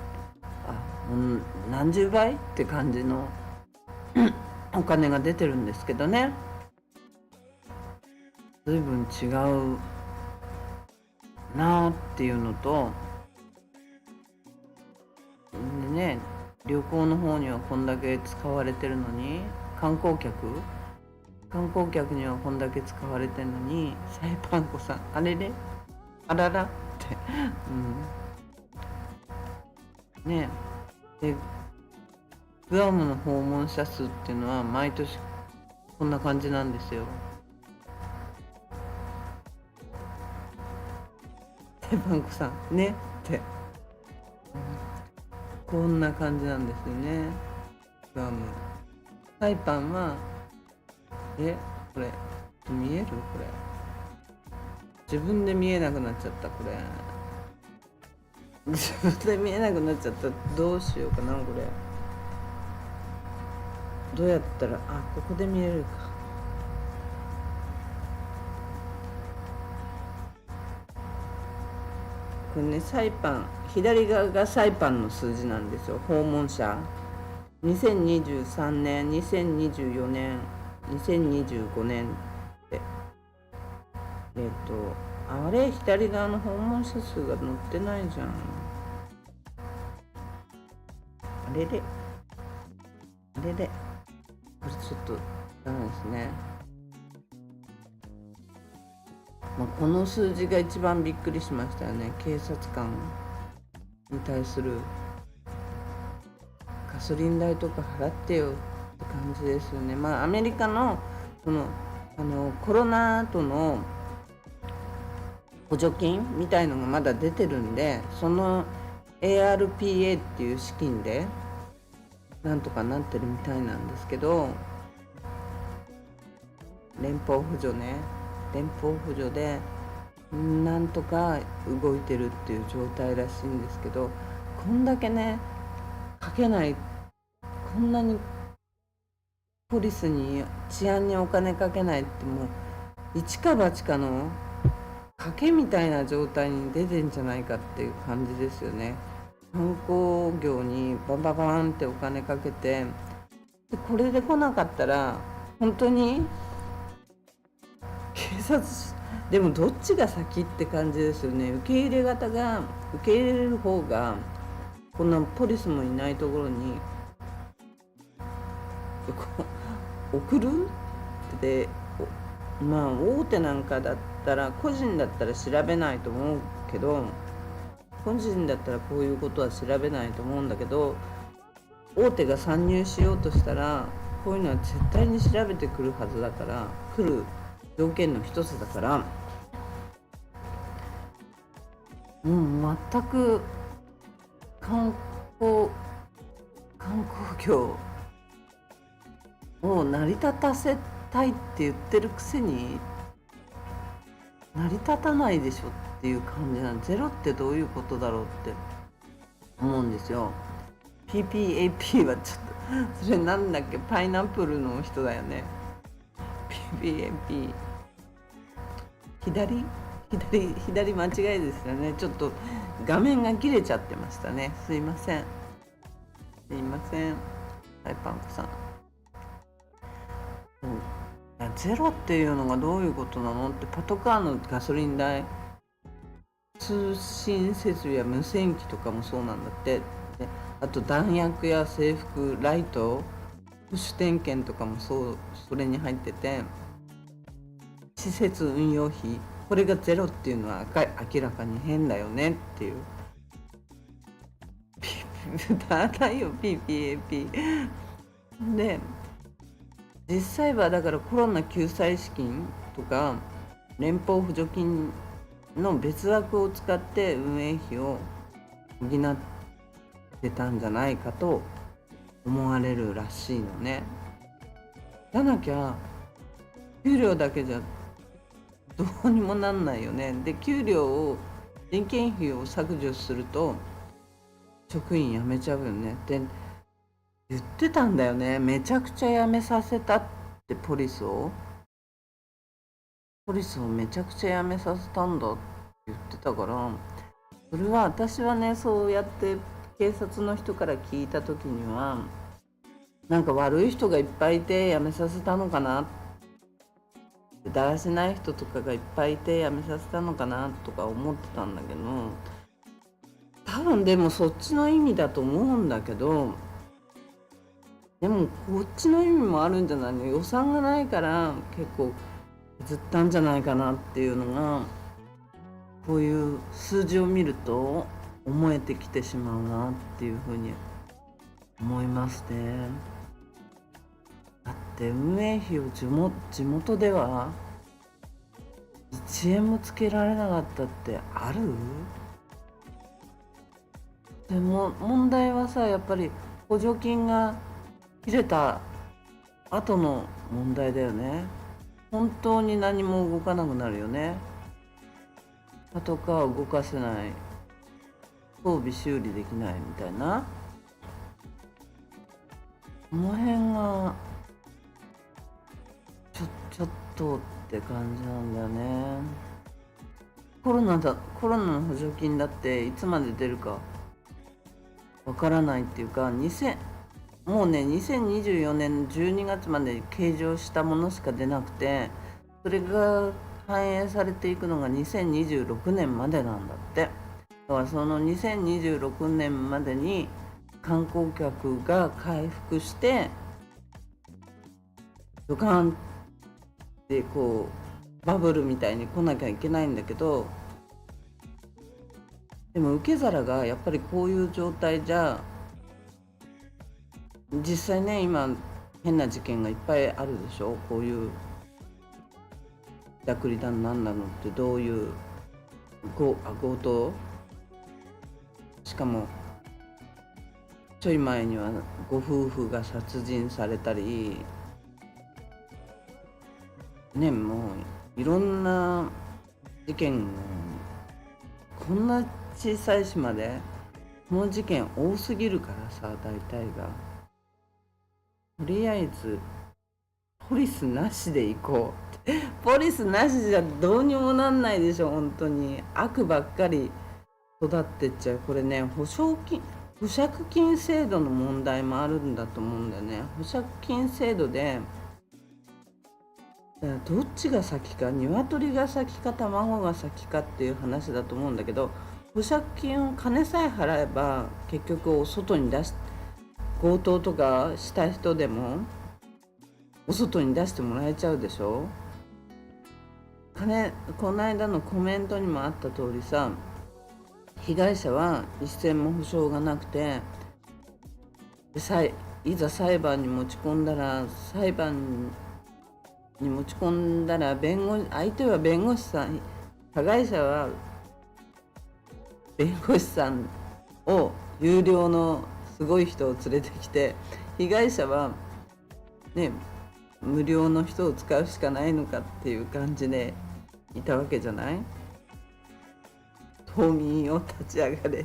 何十倍って感じのお金が出てるんですけどね。随分違うなーっていうのと、でね、旅行の方にはこんだけ使われてるのに、観光客にはこんだけ使われてるのに、サイパンコさんあれれあららって、ねでグアムの訪問者数っていうのは毎年こんな感じなんですよ。サイパンコさんねって、こんな感じなんですよね。グアム、サイパンはこれ見える？これ自分で見えなくなっちゃった。これ自分で見えなくなっちゃった。どうしようかな。これどうやったらここで見えるか。これね、サイパン、左側がサイパンの数字なんですよ。訪問者2023年2024年2025年ってあれ左側の訪問者数が載ってないじゃん。あれれこれちょっとダメですね。この数字が一番びっくりしましたよね。警察官に対するガソリン代とか払ってよって感じですよね。アメリカのコロナ後の補助金みたいのがまだ出てるんで、その ARPA っていう資金でなんとかなってるみたいなんですけど、連邦補助でなんとか動いてるっていう状態らしいんですけど、こんだけねかけない、こんなにポリスに治安にお金かけないってもう一か八かの賭けみたいな状態に出てんじゃないかっていう感じですよね。観光業にバンババンってお金かけて、でこれで来なかったら本当に警察でもどっちが先って感じですよね。受け入れる方がこんなポリスもいないところに送るで、大手なんかだったら、個人だったら調べないと思うけど、個人だったらこういうことは調べないと思うんだけど、大手が参入しようとしたらこういうのは絶対に調べてくるはずだから、来る条件の一つだから、全く観光業を成り立たせたいって言ってるくせに成り立たないでしょっていう感じゼロってどういうことだろうって思うんですよ。 PPAP はちょっとそれなんだっけ、パイナップルの人だよね。 PPAP 左間違いですよね。ちょっと画面が切れちゃってましたね。すいませんサイパンコさん。ゼロっていうのがどういうことなのって、パトカーのガソリン代通信設備や無線機とかもそうなんだって。であと弾薬や制服、ライト、保守点検とかもそれに入ってて、施設運用費これがゼロっていうのは明らかに変だよねっていう。だよ PPAP で、実際はだからコロナ救済資金とか連邦補助金の別枠を使って運営費を補ってたんじゃないかと思われるらしいのね。じゃなきゃ給料だけじゃどうにもなんないよね。で給料を人件費を削除すると職員辞めちゃうよねって言ってたんだよね。めちゃくちゃ辞めさせたって、ポリスをめちゃくちゃ辞めさせたんだって言ってたから、それは私はね、そうやって警察の人から聞いた時にはなんか悪い人がいっぱいいて辞めさせたのかなって、だらしない人とかがいっぱいいて辞めさせたのかなとか思ってたんだけど、多分でもそっちの意味だと思うんだけど、でもこっちの意味もあるんじゃないの。予算がないから結構削ったんじゃないかなっていうのが、こういう数字を見ると思えてきてしまうなっていうふうに思いますね。だって運営費を地元では1円もつけられなかったってある？でも問題はさ、やっぱり補助金が切れた後の問題だよね。本当に何も動かなくなるよね。パトカー動かせない、装備修理できないみたいな、この辺がちょっとって感じなんだよね。コロナの補助金だっていつまで出るかわからないっていうか、もうね2024年12月まで計上したものしか出なくて、それが反映されていくのが2026年までなんだって。だからその2026年までに観光客が回復してドカンってこうバブルみたいに来なきゃいけないんだけど、でも受け皿がやっぱりこういう状態じゃ、実際ね今変な事件がいっぱいあるでしょ。こういうダクリだなんなのってどういう強盗、しかもちょい前にはご夫婦が殺人されたりね、もういろんな事件、こんな小さい島でこの事件多すぎるからさ、大体が。とりあえずポリスなしで行こうポリスなしじゃどうにもなんないでしょ。本当に悪ばっかり育ってっちゃう。これね、保釈金制度の問題もあるんだと思うんだよね。保釈金制度でどっちが先か、鶏が先か卵が先かっていう話だと思うんだけど、保釈金を金さえ払えば結局お外に強盗とかした人でもお外に出してもらえちゃうでしょ。この間のコメントにもあった通りさ、被害者は一銭も保証がなくて、いざ裁判に持ち込んだら相手は弁護士さん、加害者は弁護士さんを有料のすごい人を連れてきて、被害者はね無料の人を使うしかないのかっていう感じでいたわけじゃない。島民を立ち上がれ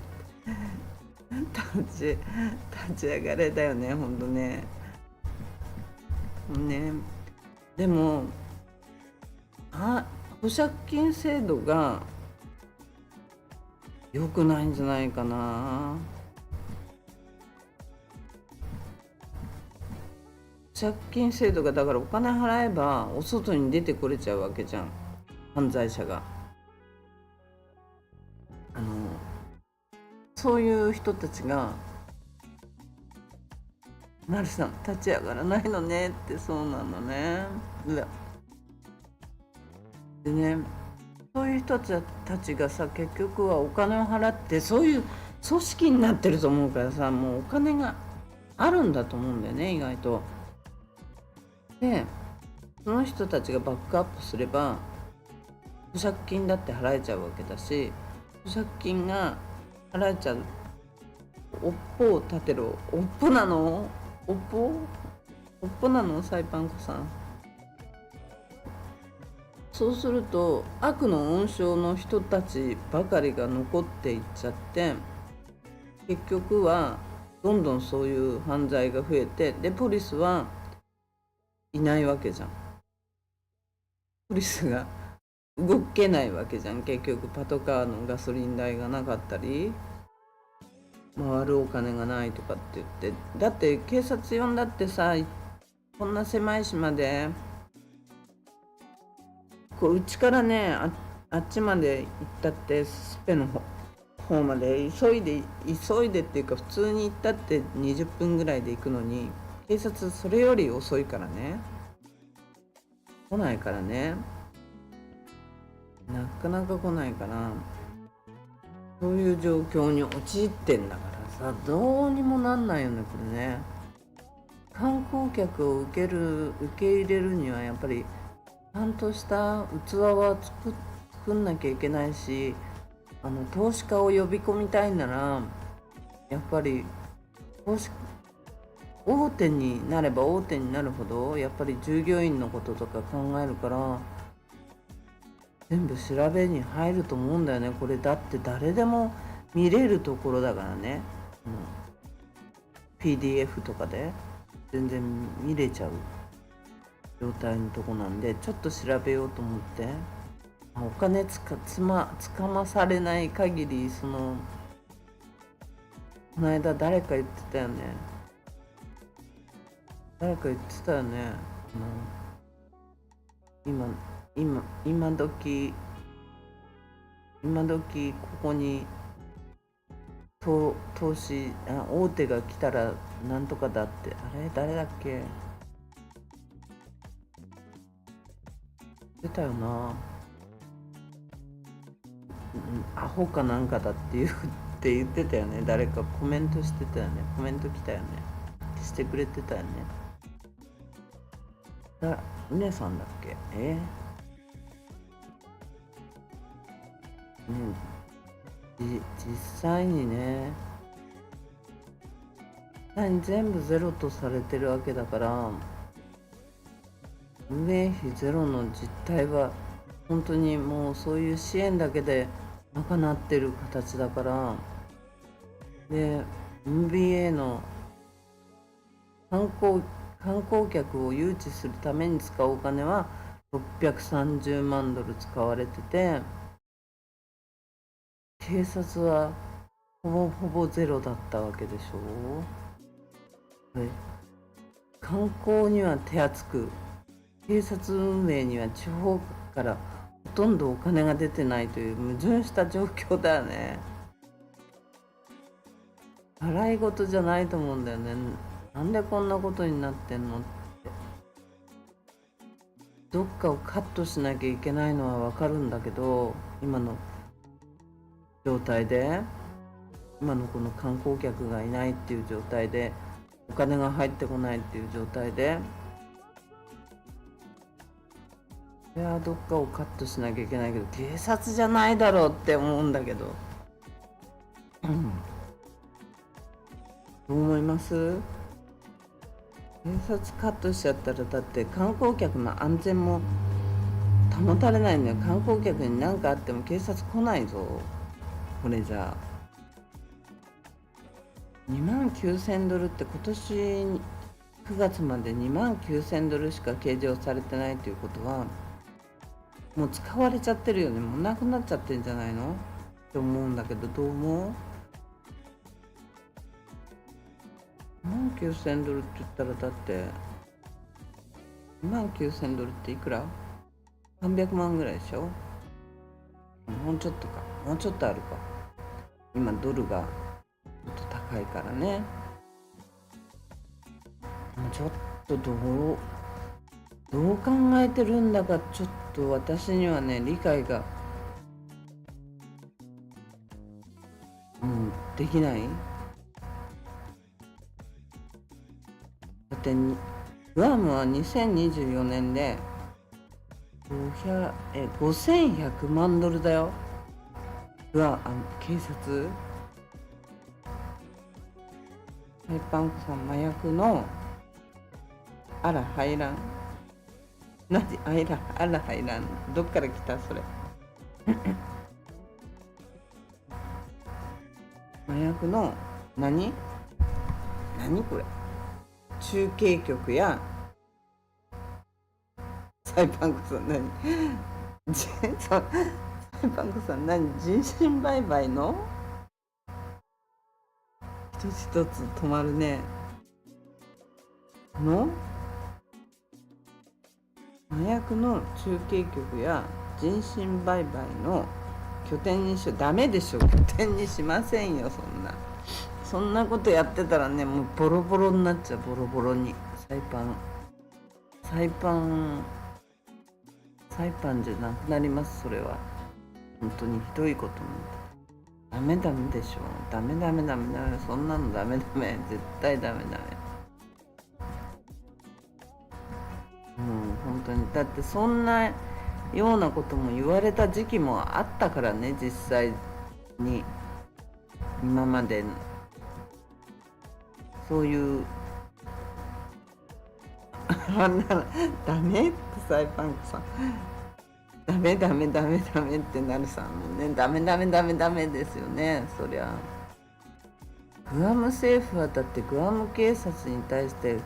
立ち上がれだよね、ほんとね。でも保釈金制度が良くないんじゃないかな。保釈金制度がだからお金払えばお外に出てこれちゃうわけじゃん、犯罪者が。そういう人たちが「マルさん立ち上がらないのね」って。そうなのね。でね、そういう人たちがさ、結局はお金を払ってそういう組織になってると思うからさ、もうお金があるんだと思うんだよね、意外と。でその人たちがバックアップすれば保釈金だって払えちゃうわけだし、保釈金が払えちゃう。おっぽを立てろ。おっぽなの？おっぽなのサイパンコさん。そうすると悪の温床の人たちばかりが残っていっちゃって、結局はどんどんそういう犯罪が増えて、でポリスはいないわけじゃん。ポリスが動けないわけじゃん。結局パトカーのガソリン代がなかったり、回るお金がないとかって言って、だって警察呼んだってさ、こんな狭い島でうちからね、あっちまで行ったって、スペの方まで急いでっていうか、普通に行ったって20分ぐらいで行くのに、警察それより遅いからね、来ないからね、なかなか来ないから、そういう状況に陥ってんだからさ、どうにもなんないよね、これね。観光客を受け入れるにはやっぱりちゃんとした器は作んなきゃいけないし、投資家を呼び込みたいならやっぱり大手になれば大手になるほどやっぱり従業員のこととか考えるから、全部調べに入ると思うんだよね。これだって誰でも見れるところだからね、PDF とかで全然見れちゃう状態のとこなんで、ちょっと調べようと思って。お金つかまされない限り、この間誰か言ってたよね。今時ここに投資大手が来たらなんとかだって。あれ誰だっけ、出たよな。アホかなんかだって言ってたよね。誰かコメントしてたよね。コメント来たよね。してくれてたよね。うねさんだっけ。実際にね、全部ゼロとされてるわけだから、運営費ゼロの実態は本当にもうそういう支援だけで賄ってる形だから。で MBA の観光客を誘致するために使うお金は630万ドル使われてて、警察はほぼゼロだったわけでしょ。観光には手厚く、警察運営には地方からほとんどお金が出てないという矛盾した状況だよね。笑い事じゃないと思うんだよね。なんでこんなことになってんのって。どっかをカットしなきゃいけないのはわかるんだけど、今の状態で、今のこの観光客がいないっていう状態で、お金が入ってこないっていう状態で、いやどっかをカットしなきゃいけないけど、警察じゃないだろうって思うんだけど、どう思います？警察カットしちゃったら、だって観光客の安全も保たれないんだよ。観光客に何かあっても警察来ないぞ、これじゃあ。2万9000ドルって今年9月まで2万9000ドルしか計上されてないということは、もう使われちゃってるよね。もうなくなっちゃってるんじゃないのって思うんだけど、どう思う？2万9000ドルって言ったら、だって2万9000ドルっていくら？ 300 万ぐらいでしょ。もうちょっとあるか。今ドルが高いからね。ちょっとどう考えてるんだかちょっと私にはね理解が、できない。だってグアムは2024年で5100万ドルだよ。警察サイパンクさん麻薬のあら入らん。何あら入らん、どっから来たそれ麻薬の何これ、中継局やサイパンクさんサイパンクさん人身売買の一つ一つ止まるねの麻薬の中継局や人身売買の拠点にダメでしょ。拠点にしませんよ。そんなことやってたらね、もうボロボロになっちゃう。ボロボロに。サイパンじゃなくなります。それは本当にひどいことになった。ダメでしょ。ダメ、そんなのダメ、絶対ダメ。本当に。だってそんなようなことも言われた時期もあったからね、実際に。今までそういうあんなのダメってサイパンクさんダメってなるさんもね、ダメですよね。そりゃグアム政府はだってグアム警察に対して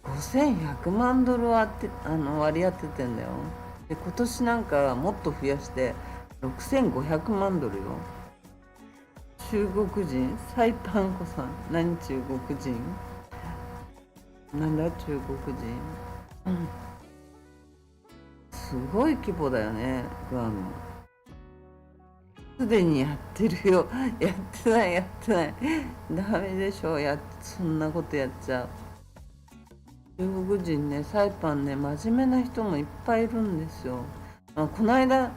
5100万ドル割り当ててんだよ。で今年なんかもっと増やして6500万ドルよ。中国人サイパンコさん、何中国人なんだ中国人、すごい規模だよね。グアムすでにやってるよ。やってないダメでしょ。そんなことやっちゃう。中国人ね、サイパンね、真面目な人もいっぱいいるんですよ。この間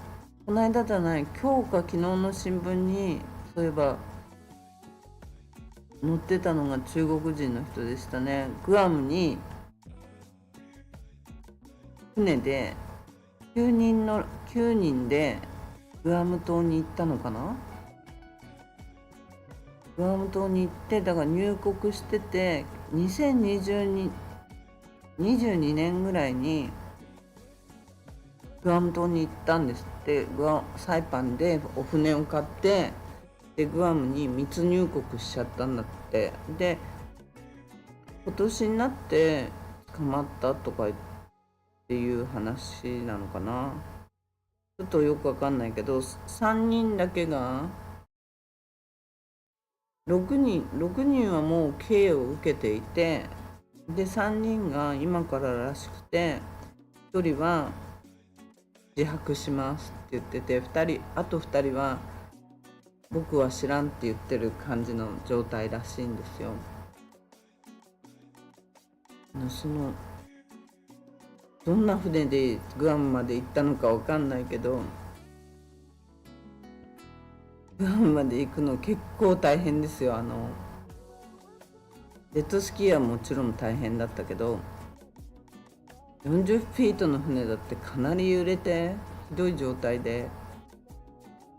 じゃない、今日か昨日の新聞にそういえば載ってたのが中国人の人でしたね。グアムに船で9人でグアム島に行ったのかな。グアム島に行って、だから入国してて2022年ぐらいにグアム島に行ったんですって。サイパンでお船を買って、でグアムに密入国しちゃったんだって。で今年になって捕まったとかっていう話なのかな。ちょっとよくわかんないけど、3人だけが6人はもう刑を受けていて、で3人が今かららしくて、1人は自白しますって言ってて、あと2人は僕は知らんって言ってる感じの状態らしいんですよ。どんな船でグアムまで行ったのかわかんないけど、グアムまで行くの結構大変ですよ。ジェットスキーはもちろん大変だったけど、40フィートの船だってかなり揺れてひどい状態で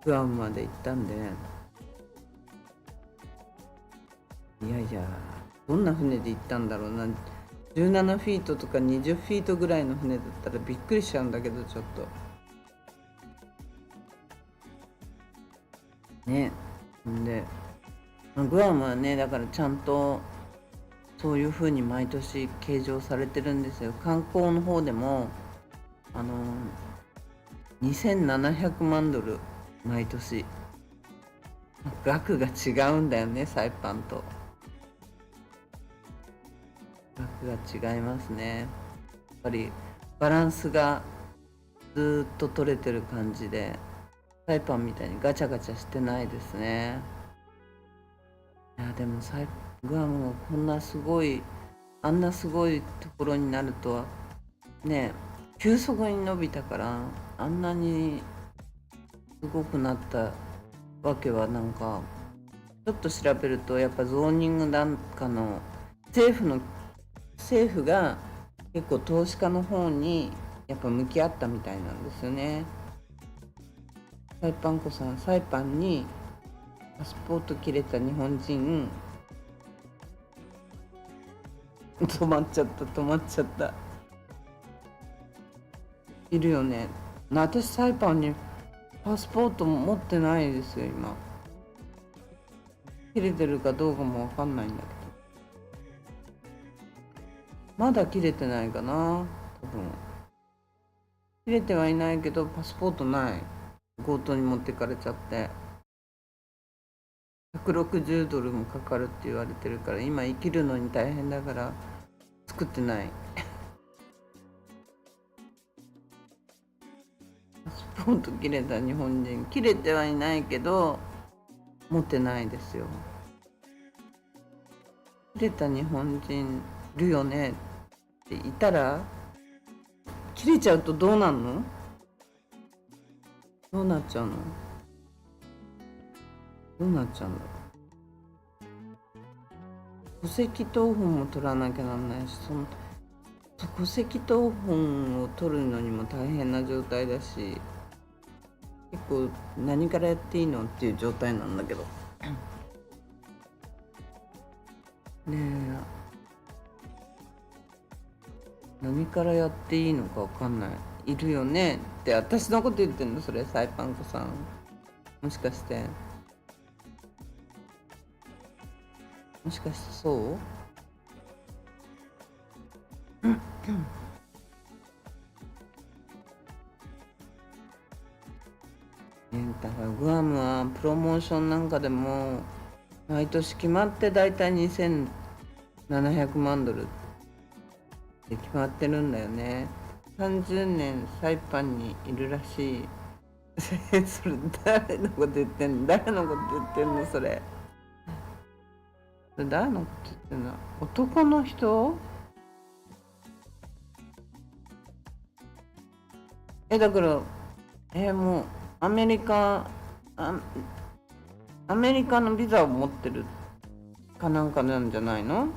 グアムまで行ったんで、いやどんな船で行ったんだろうな。17フィートとか20フィートぐらいの船だったらびっくりしちゃうんだけど、ちょっとね。でグアムはね、だからちゃんとそういう風に毎年計上されてるんですよ。観光の方でも2700万ドル毎年。額が違うんだよね、サイパンと。額が違いますね。やっぱりバランスがずっと取れてる感じで、サイパンみたいにガチャガチャしてないですね。いやでもグアムがこんなすごい、あんなすごいところになるとはね、急速に伸びたからあんなにすごくなったわけは、なんかちょっと調べるとやっぱゾーニングなんかの政府が結構投資家の方にやっぱ向き合ったみたいなんですよね。サイパンさん、サイパンにパスポート切れた日本人止まっちゃった、いるよね。私サイパンにパスポートも持ってないですよ今。切れてるかどうかも分かんないんだけど、まだ切れてないかな、多分切れてはいないけどパスポートない、強盗に持ってかれちゃって$160もかかるって言われてるから、今生きるのに大変だから作ってないパスポート切れた日本人、切れてはいないけど持ってないですよ。切れた日本人いるよねっていたら、切れちゃうとどうなんの？どうなっちゃうの？どうなっちゃうんだろう。戸籍謄本も取らなきゃなんないし、戸籍謄本を取るのにも大変な状態だし、結構何からやっていいのっていう状態なんだけどねえ、何からやっていいのか分かんない、いるよねって私のこと言ってんのそれ、サイパンコさん、もしかしてそうだからグアムはプロモーションなんかでも毎年決まってだいたい2700万ドルって決まってるんだよね。30年サイパンにいるらしいそれ誰のこと言ってんのそれ誰のこと言ってんの？男の人？だからもうアメリカのビザを持ってるかなんかなんじゃないの？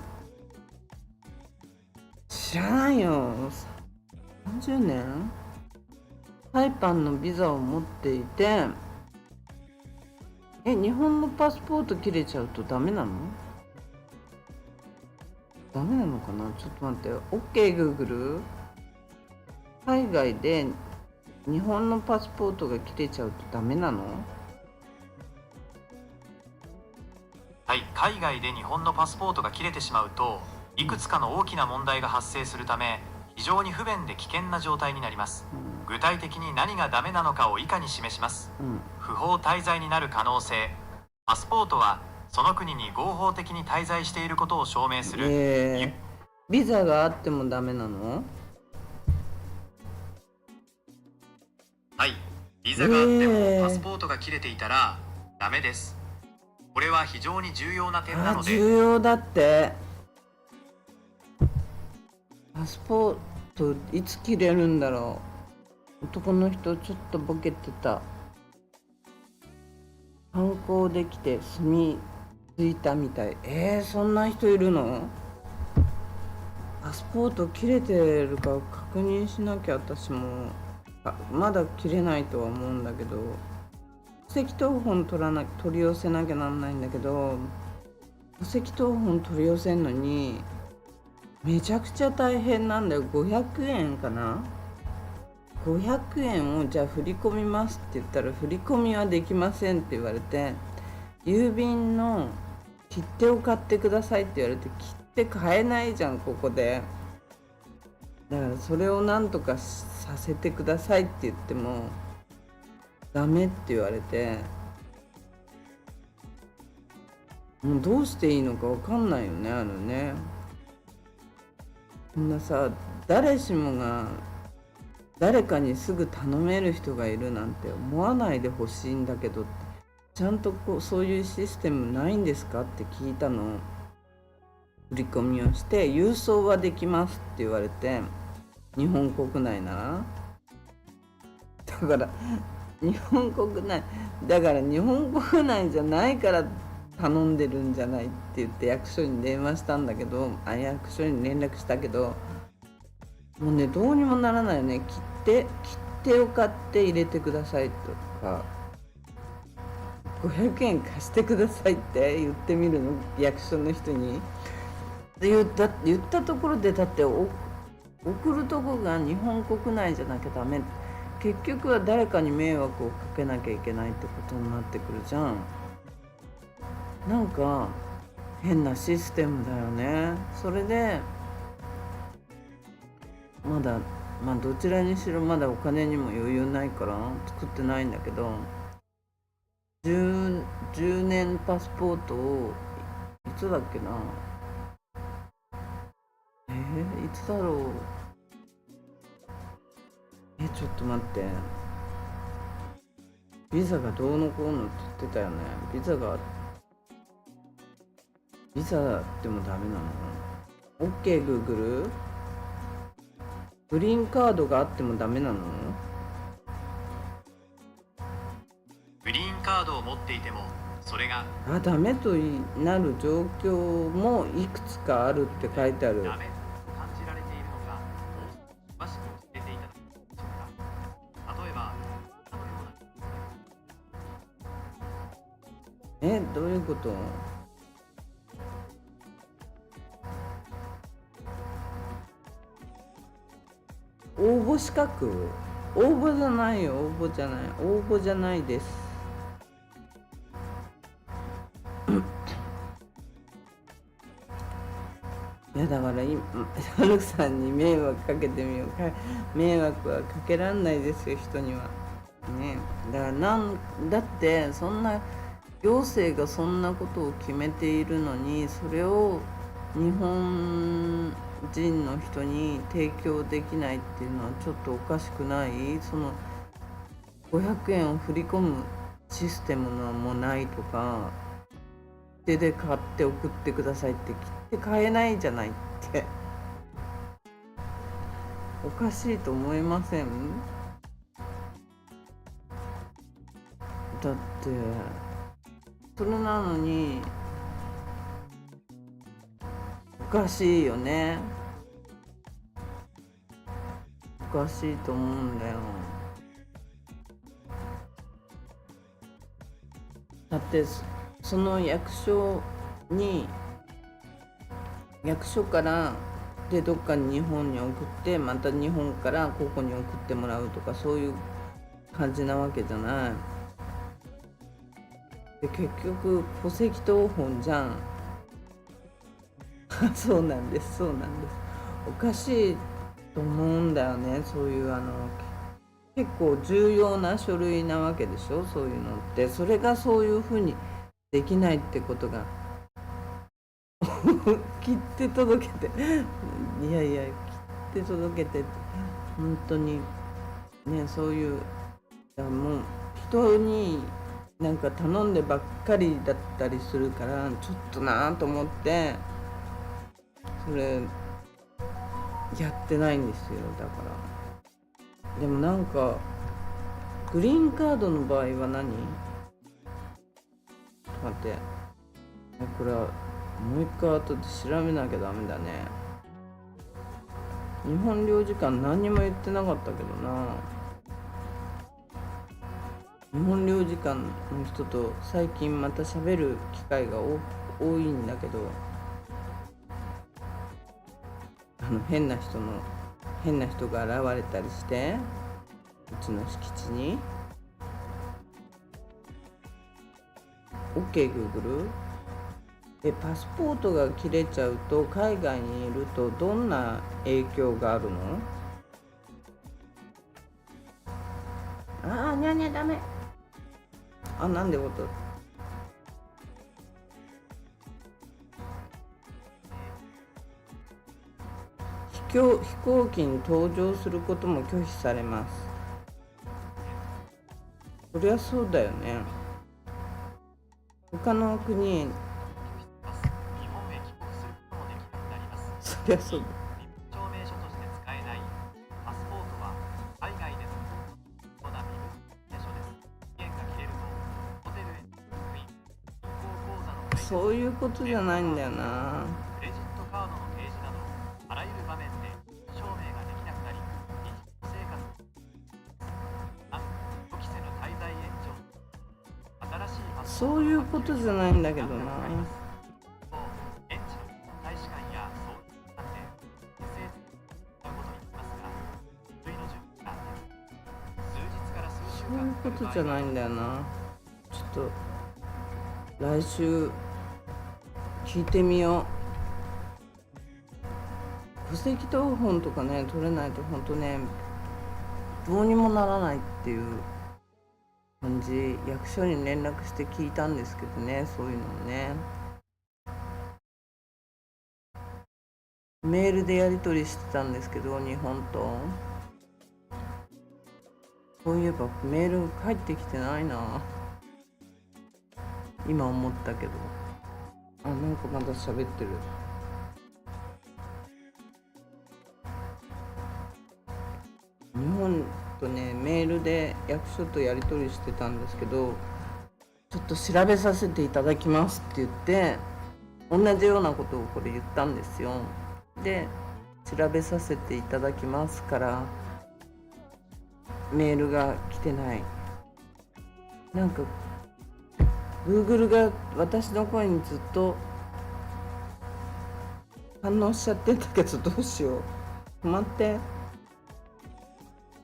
知らないよ。30年サイパンのビザを持っていて、日本のパスポート切れちゃうとダメなの？ダメなのかな、ちょっと待って。 OK Google、 海外で日本のパスポートが切れちゃうとダメなの？はい、海外で日本のパスポートが切れてしまうといくつかの大きな問題が発生するため、非常に不便で危険な状態になります。具体的に何がダメなのかを以下に示します。不法滞在になる可能性。パスポートはその国に合法的に滞在していることを証明する、ビザがあってもダメなの？はい、ビザがあってもパスポートが切れていたらダメです。これは非常に重要な点なので。重要だって。パスポートいつ切れるんだろう。男の人ちょっとボケてた。観光できて住み着いたみたい。そんな人いるの？パスポート切れてるか確認しなきゃ。私もまだ切れないとは思うんだけど、戸籍謄本取り寄せなきゃなんないんだけど、戸籍謄本取り寄せんのにめちゃくちゃ大変なんだよ。500円かな、500円をじゃあ振り込みますって言ったら、振り込みはできませんって言われて、郵便の切手を買ってくださいって言われて、切手買えないじゃんここで。だからそれをなんとかさせてくださいって言ってもダメって言われて、もうどうしていいのか分かんないよね、あのね。こんなさ、誰しもが誰かにすぐ頼める人がいるなんて思わないでほしいんだけど、ちゃんとそういうシステムないんですかって聞いたの。振り込みをして郵送はできますって言われて、日本国内ならだから日本国内だから日本国内じゃないから頼んでるんじゃないって言って役所に電話したんだけど、役所に連絡したけど、もうねどうにもならないよね。切手を買って入れてくださいとか、500円貸してくださいって言ってみるの、役所の人に。言ったところで、だって送るとこが日本国内じゃなきゃダメ、結局は誰かに迷惑をかけなきゃいけないってことになってくるじゃん。なんか変なシステムだよね。それでまだどちらにしろまだお金にも余裕ないから作ってないんだけど、10年パスポートをいつだっけな、いつだろう。ちょっと待って、ビザがどうのこうのって言ってたよね。ビザでもダメなの？ OK Google？ グリーンカードがあってもダメなの？グリーンカードを持っていてもそれがダメとなる状況もいくつかあるって書いてある。ダメと感じられているのか、もう少し詳しく教えていただけますでしょうか。例えばどういうこと？応募資格？応募じゃないよ、応募じゃないです。いやだから今シャルクさんに迷惑かけてみようか。迷惑はかけらんないですよ、人にはね。だからだってそんな行政がそんなことを決めているのに、それを日本人の人に提供できないっていうのはちょっとおかしくない？その500円を振り込むシステムのもないとか、手で買って送ってくださいって切って買えないじゃないっておかしいと思いません？だってそれなのにおかしいよね。おかしいと思うんだよ。だってその役所からでどっかに日本に送って、また日本からここに送ってもらうとか、そういう感じなわけじゃない。で結局戸籍謄本じゃんそうなんです。おかしいと思うんだよね。そういう結構重要な書類なわけでしょ、そういうのって。それがそういうふうにできないってことが切って届けていや切って届けて本当にね、そういう、もう人になんか頼んでばっかりだったりするから、ちょっとなと思ってそれやってないんですよ。だからでもなんかグリーンカードの場合は何？待って、これはもう一回後で調べなきゃダメだね。日本領事館何にも言ってなかったけどな。日本領事館の人と最近また喋る機会が多いんだけど、変な人が現れたりして、うちの敷地に OK Google？ パスポートが切れちゃうと海外にいるとどんな影響があるの？にゃにゃダメ。なんでこと飛行機に搭乗することも拒否されます。そりゃそうだよね。他の国、日本へ帰国することもできなくなります。そりゃそうだ。身分証明書として使えないパスポートは海外での身分証明書です。期限が切れるとホテルへの入院、銀行口座の開設、そういうことじゃないんだよな。クレジットカードの提示などあらゆる場面で証明ができなくなり、日常生活予期せぬ滞在延長、新しいパスポートそういうことじゃないんだけどな。現地の大使館や総領事館で申請することになりますが、書類の準備が数日から数週そういう間かかることじゃないんだよな。ちょっと来週聞いてみよう。戸籍謄本とかね取れないと本当ねどうにもならないっていう感じ。役所に連絡して聞いたんですけどね、そういうのね。メールでやり取りしてたんですけど、日本と。そういえばメール返ってきてないな、今思ったけど。あ、なんかまだ喋ってる。日本とねメールで役所とやり取りしてたんですけど、ちょっと調べさせていただきますって言って同じようなことをこれ言ったんですよ。で調べさせていただきますからメールが来てない。なんか Google が私の声にずっと反応しちゃってんだけど、どうしよう。止まって。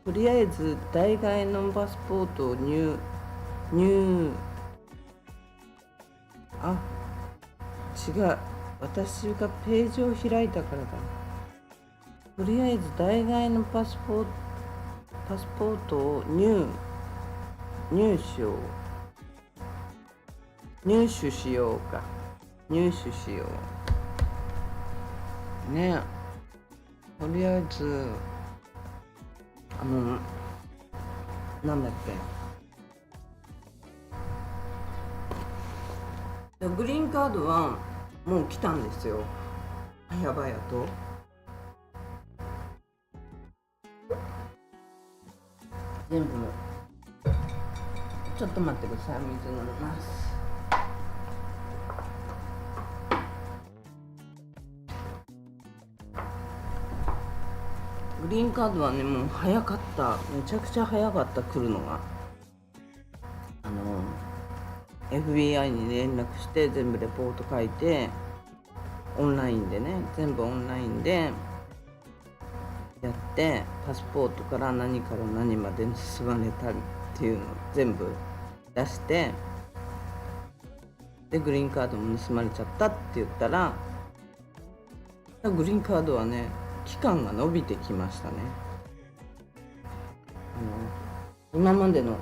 とりあえず代替のパスポートをあ、違う、私がページを開いたからだ。とりあえず代替のパスポートを入手しようか。入手しようね。とりあえずなんだっけ、グリーンカードはもう来たんですよ、早々と。全部ちょっと待ってください、水飲みます。グリーンカードはねもう早かった、めちゃくちゃ早かった、来るのが。FBI に連絡して全部レポート書いて、オンラインでね、全部オンラインでやって、パスポートから何から何まで盗まれたっていうのを全部出して、でグリーンカードも盗まれちゃったって言ったら、グリーンカードはね期間が延びてきましたね。今までの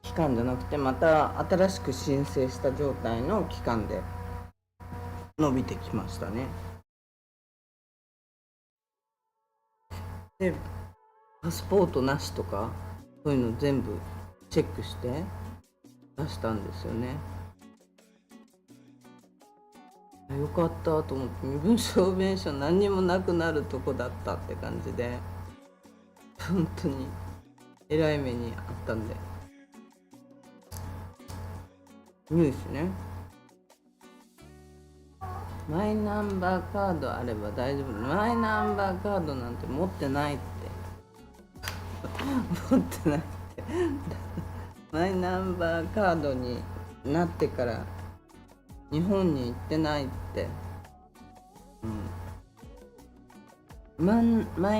期間じゃなくてまた新しく申請した状態の期間で伸びてきましたね。でパスポートなしとかそういうの全部チェックして出したんですよね。よかったと思って、身分証明書何にもなくなるとこだったって感じで、本当にえらい目にあったんで。入手ね、マイナンバーカードあれば大丈夫。マイナンバーカードなんて持ってないって持ってないってマイナンバーカードになってから日本に行ってないって。マイ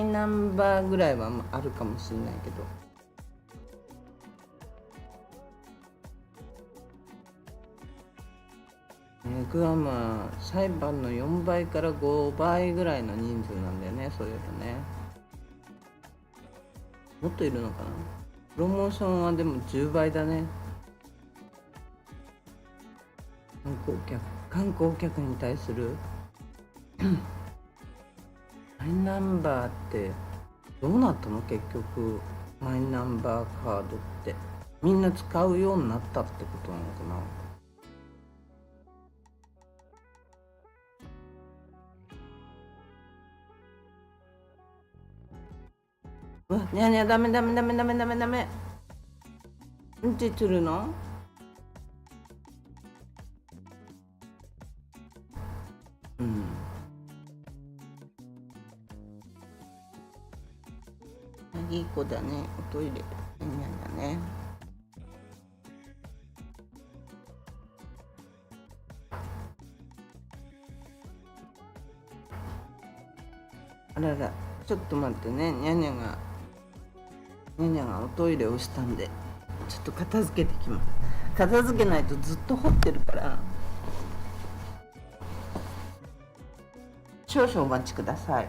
ナンバーぐらいはあるかもしれないけど、僕はまあ裁判の4倍から5倍ぐらいの人数なんだよね、そういうのね。もっといるのかな。プロモーションはでも10倍だね。観光客に対するマイナンバーってどうなったの結局。マイナンバーカードってみんな使うようになったってことなのかな。わ、にゃにゃ、ダメダメダメダメダメダメ。うんちするの？うん。いい子だね。おトイレ。にゃにゃね。あらら、ちょっと待ってね。にゃにゃがおトイレをしたんで、ちょっと片付けてきます。片付けないとずっと掘ってるから、少々お待ちください。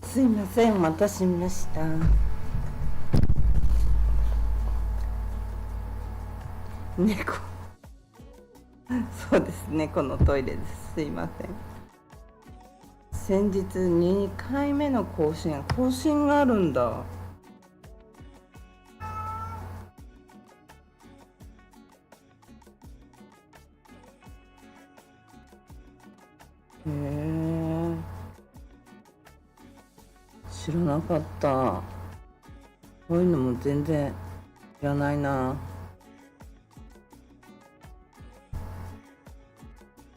すいません、お待たせしました。猫。そうです、猫のトイレです。すいません。先日2回目の更新があるんだ。へえ、知らなかった。こういうのも全然知らないな。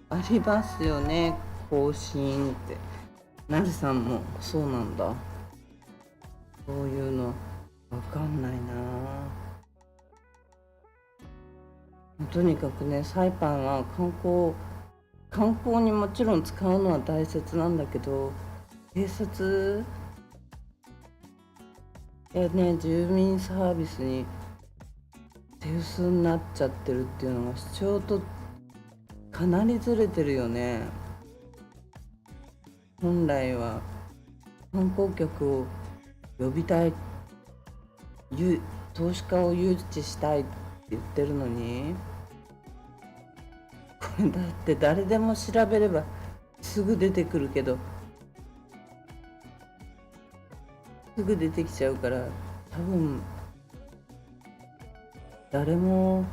ありますよね、更新って。なるさんもそうなんだ。そういうのわかんないな。とにかくね、サイパンは観光にもちろん使うのは大切なんだけど、警察やね、住民サービスに手薄になっちゃってるっていうのが主張とかなりずれてるよね。本来は観光客を呼びたい、投資家を誘致したいって言ってるのに、これだって誰でも調べればすぐ出てくるけど、すぐ出てきちゃうから、多分誰も、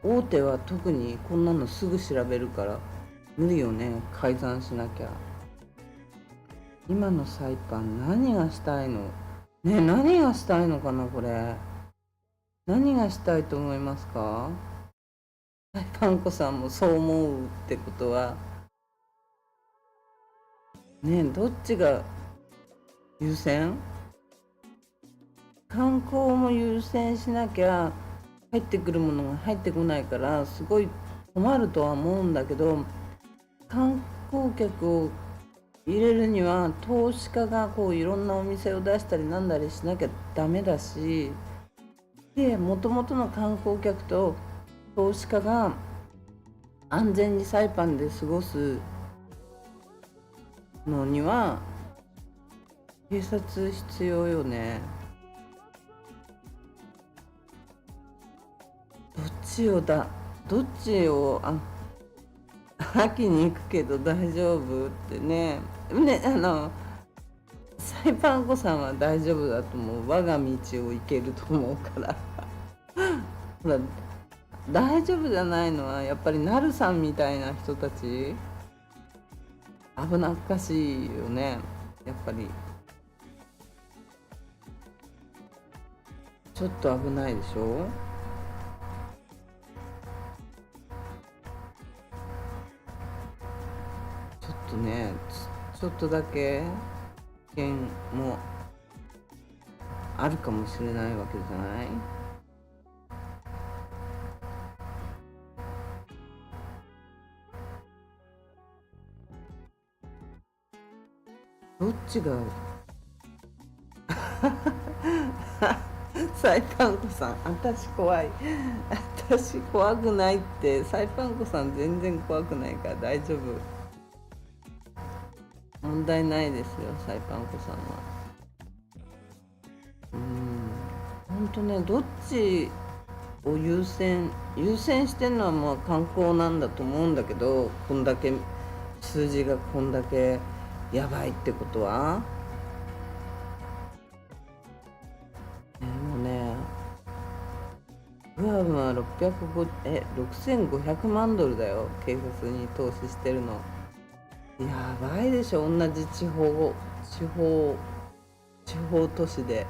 大手は特にこんなのすぐ調べるから無理よね、改ざんしなきゃ。今のサイパン何がしたいのね。何がしたいのかな、これ。何がしたいと思いますか？サイパン子さんもそう思うってことはね、どっちが優先？観光も優先しなきゃ入ってくるものが入ってこないからすごい困るとは思うんだけど、観光客を入れるには投資家がこういろんなお店を出したりなんだりしなきゃダメだし、でもともとの観光客と投資家が安全にサイパンで過ごすのには警察必要よね。どっちを秋に行くけど大丈夫ってね。サイパン子さんは大丈夫だと思う。我が道を行けると思うからほら、大丈夫じゃないのはやっぱりなるさんみたいな人たち、危なっかしいよね。やっぱりちょっと危ないでしょ。ちょっとね、ちょっとだけ危険もあるかもしれないわけじゃない。ちがサイパンコさん、私怖い。私怖くないって。サイパンコさん全然怖くないから大丈夫。問題ないですよ、サイパンコさんは。ほんとね、どっちを優先してるのはまあ観光なんだと思うんだけど、こんだけ数字がこんだけやばいってことは。でもね、グアムは6500万ドルだよ、警察に投資してるの。やばいでしょ、同じ地方都市で。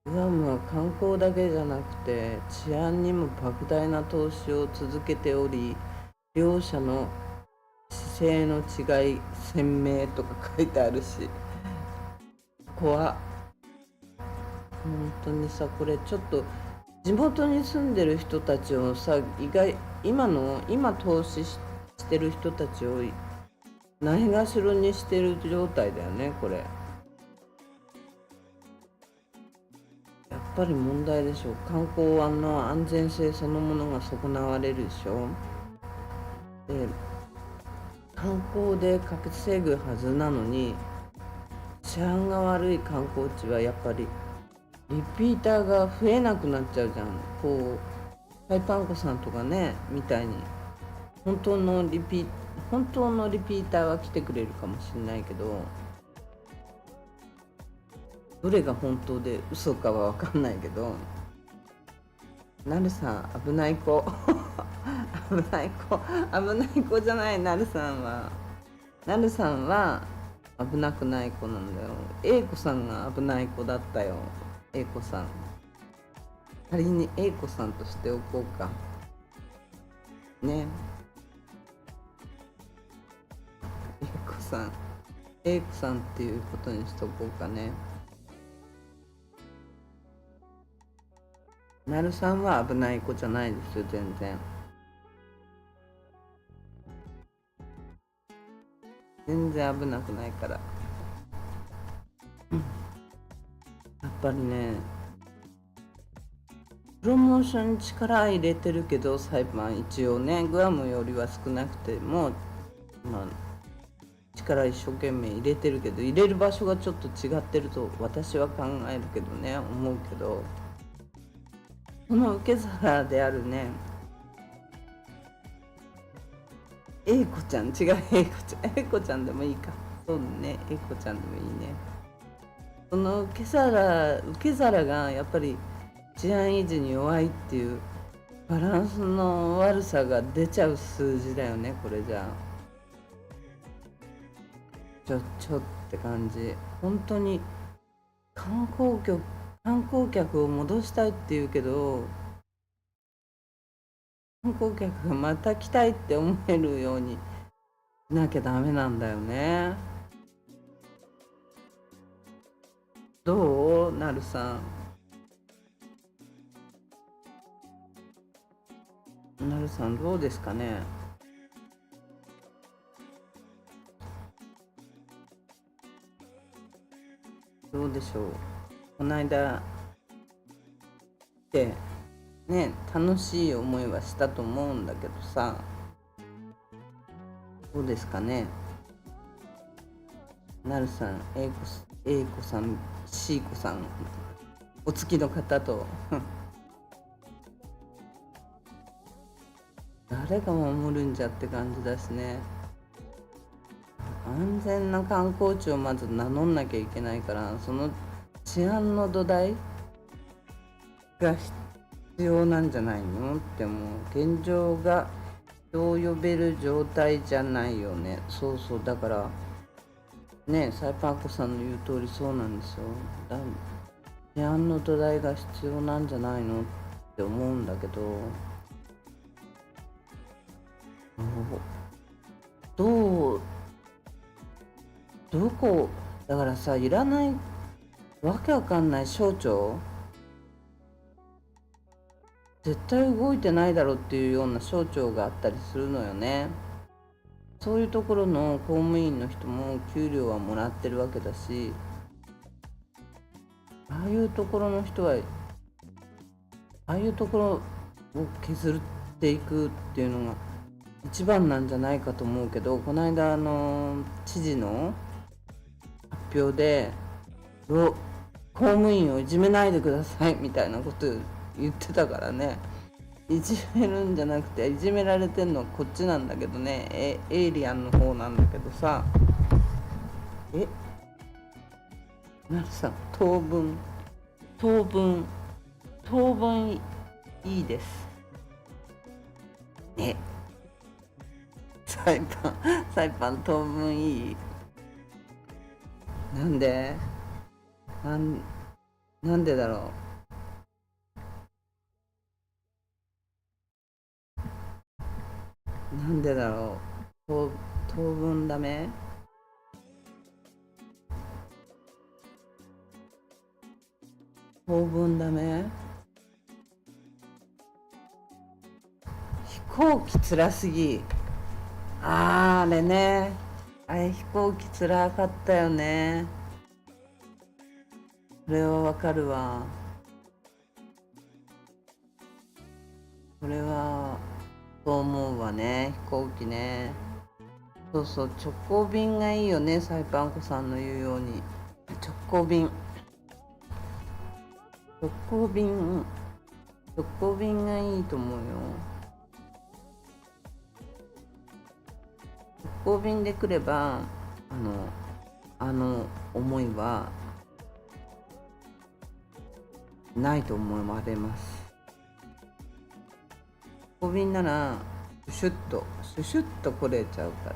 グアムは観光だけじゃなくて治安にも莫大な投資を続けており、両者の姿勢の違い鮮明とか書いてあるし、怖っ。本当にさ、これちょっと地元に住んでる人たちをさ、今投資してる人たちをないがしろにしてる状態だよね、これ。やっぱり問題でしょ。観光湾の安全性そのものが損なわれるでしょ。で、観光で稼ぐはずなのに治安が悪い観光地はやっぱりリピーターが増えなくなっちゃうじゃん。こうサイパンコさんとかねみたいに本当のリピーターは来てくれるかもしれないけど、どれが本当で嘘かは分かんないけど、なるさん危ない子危ない子じゃない。なるさんは危なくない子なんだよ。A子さんが危ない子だったよ。A子さん、仮に A子さんとしておこうかね。A子さんっていうことにしとこうかね。なるさんは危ない子じゃないですよ、全然。全然危なくないから。やっぱりね、プロモーションに力入れてるけど、裁判一応ね、グアムよりは少なくても、力一生懸命入れてるけど、入れる場所がちょっと違ってると私は考えるけどね、思うけど、その受け皿であるね、A子ちゃん、違う、A子ちゃんでもいいか。そうだね、A子ちゃんでもいいね。その受け皿がやっぱり治安維持に弱いっていうバランスの悪さが出ちゃう数字だよね、これじゃあ。ちょって感じ。本当に観光客を戻したいって言うけど、観光客がまた来たいって思えるようにしなきゃダメなんだよね。どう？なるさん。なるさんどうですかね。どうでしょう。この間ってね、楽しい思いはしたと思うんだけどさ、どうですかね。なるさん、A子さん、C子さん、お付きの方と誰が守るんじゃって感じだしね。安全な観光地をまず名乗んなきゃいけないから、その治安の土台が必要なんじゃないのって思う。現状が人を呼べる状態じゃないよね。そうだからね、サイパンコさんの言う通りそうなんですよ。治安の土台が必要なんじゃないのって思うんだけど、どこだからさ、いらないわけわかんない省庁、絶対動いてないだろうっていうような省庁があったりするのよね。そういうところの公務員の人も給料はもらってるわけだし、ああいうところの人はああいうところを削っていくっていうのが一番なんじゃないかと思うけど、この間知事の発表で公務員をいじめないでくださいみたいなこと言ってたからね。いじめるんじゃなくて、いじめられてんのはこっちなんだけどね、エイリアンの方なんだけどさ。なるさん、当分いいですね。サイパン当分いい。なんでなんでだろう。なんでだろう。当分ダメ。当分ダメ。飛行機つらすぎ。あれね、飛行機つらかったよね。それはわかるわ。それはそう思うわね。飛行機ね。そうそう、直行便がいいよね。サイパンコさんの言うように直行便がいいと思うよ。直行便で来ればあの思いはないと思われます。直行便ならシュシュッと来れちゃうか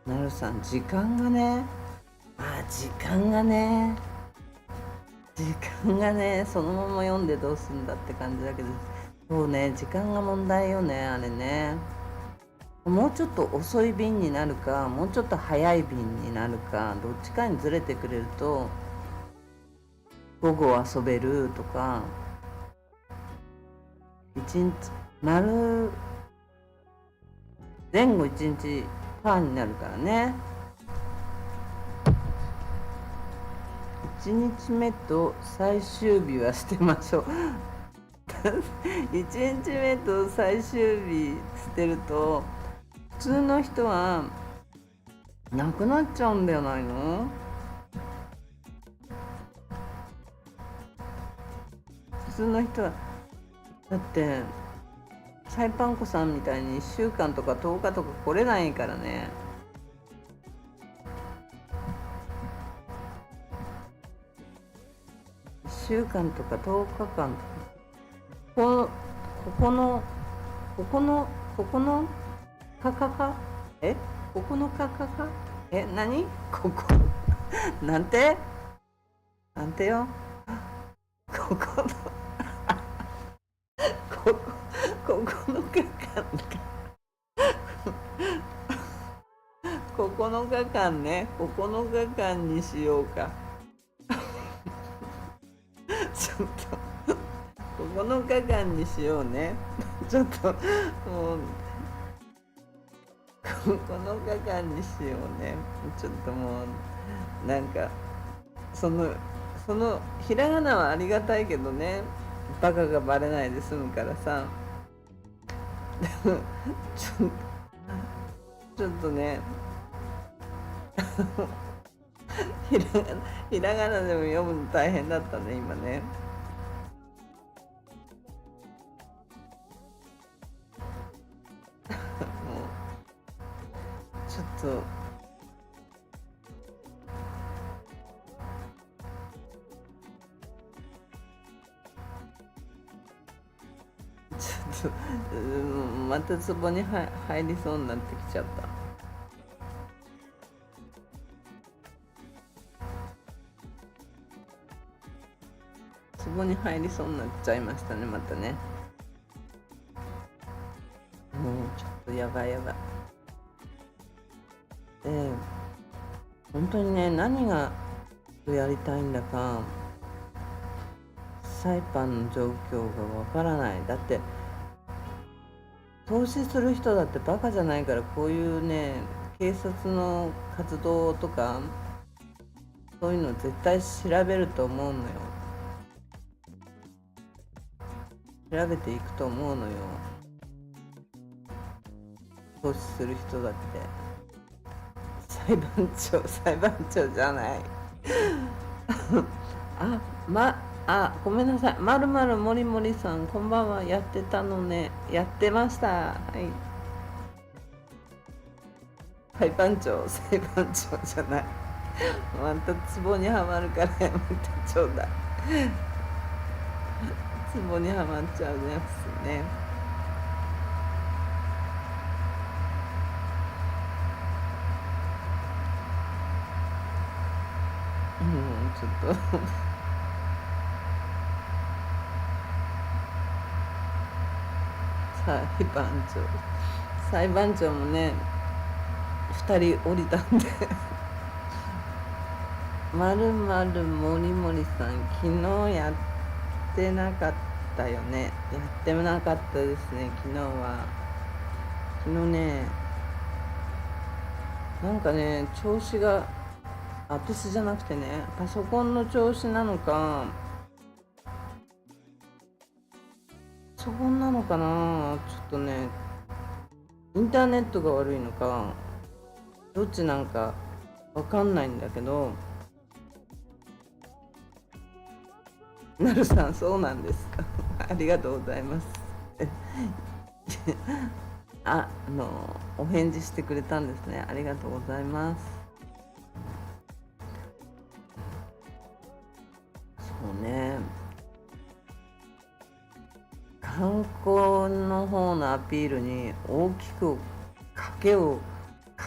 ら。なるさん、時間がね、そのまま読んでどうすんだって感じだけど、そうね、時間が問題よね、あれね。もうちょっと遅い便になるか、もうちょっと早い便になるか、どっちかにずれてくれると午後遊べるとか、一日前後一日パーになるからね。1日目と最終日は捨てましょう1日目と最終日捨てると普通の人はなくなっちゃうんだよないの。普通の人はだってサイパンコさんみたいに1週間とか10日とか来れないからね。1週間とか10日間とかここのかかか9日かか何なんてよここの9日間9日間ね、9日間にしようかちょっと9日間にしようねちょっともう9日間にしようね。ちょっともうなんかそのひらがなはありがたいけどね、バカがバレないで済むからさちょっとねひらがなでも読むの大変だったね今ね。もうちょっとまたツボに入りそうになってきちゃった。ツボに入りそうになっちゃいましたねまたね。もうちょっとやばい本当にね、何がやりたいんだかサイパンの状況がわからない。だって投資する人だってバカじゃないから、こういうね、警察の活動とかそういうの絶対調べると思うのよ。調べていくと思うのよ。投資する人だって。裁判長じゃない。ごめんなさい。まるまるもりもりさん、こんばんは。やってたのね。やってました。はい。裁判長じゃない。またツボにはまるからやめてちょうだい。ツボにはまっちゃうですね。ちょっと裁判長もね2人降りたんでまるまるもりもりさん、昨日やってなかったよね。やってなかったですね。昨日ね、なんかね、調子が、私じゃなくてね、パソコンの調子なのか、パソコンなのかな、ちょっとね、インターネットが悪いのか、どっちなんかわかんないんだけど、なるさん、そうなんですか。ありがとうございます。お返事してくれたんですね。ありがとうございます。そうね。観光の方のアピールに大きく賭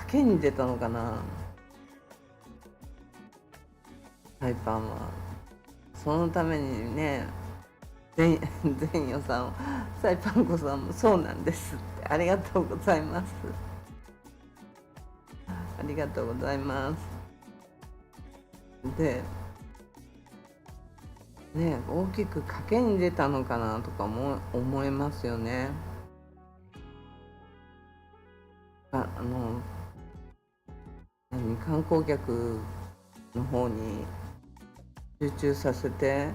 けに出たのかな、サイパンは。そのためにね、前夜さん、サイパン子さんもそうなんですって。ありがとうございます。ありがとうございます。で、ね、大きく賭けに出たのかなとかも思いますよね。観光客の方に集中させて、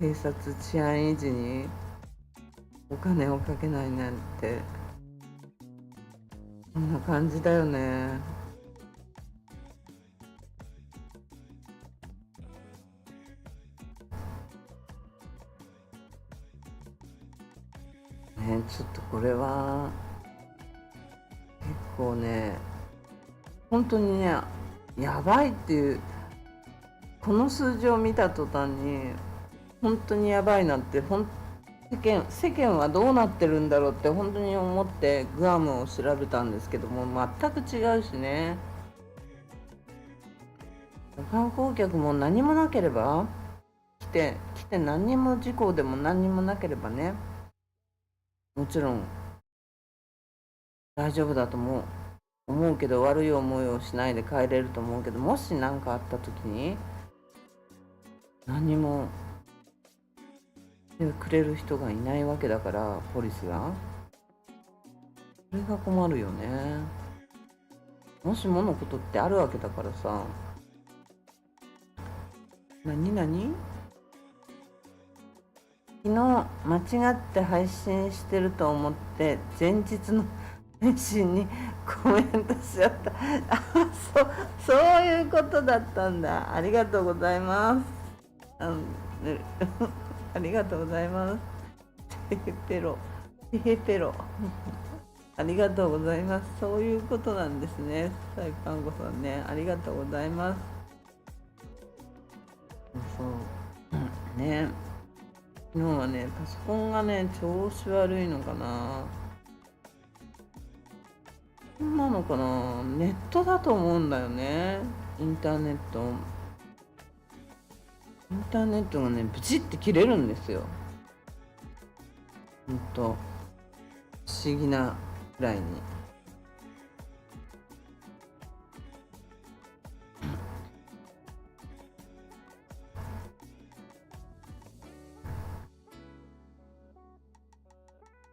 警察治安維持にお金をかけないなんて、こんな感じだよね。ちょっとこれは結構ね、本当にね、やばいっていう、この数字を見た途端に本当にやばいなって、世間はどうなってるんだろうって本当に思ってグアムを調べたんですけども、全く違うしね。観光客も何もなければ、来て何にも事故でも何にもなければね、もちろん大丈夫だと思うけど、悪い思いをしないで帰れると思うけど、もし何かあった時に何もしてくれる人がいないわけだから、ポリスが。それが困るよね。もしものことってあるわけだからさ。何昨日間違って配信してると思って前日の配信にコメントしちゃった。そういうことだったんだ。ありがとうございます。ありがとうございます。てへペロありがとうございます。そういうことなんですね。サイパンゴさんね、ありがとうございます。そうね、昨日はね、パソコンがね、調子悪いのかな。そんなのかな。ネットだと思うんだよね。インターネットがね、ブチって切れるんですよ。ほんと、不思議なくらいに。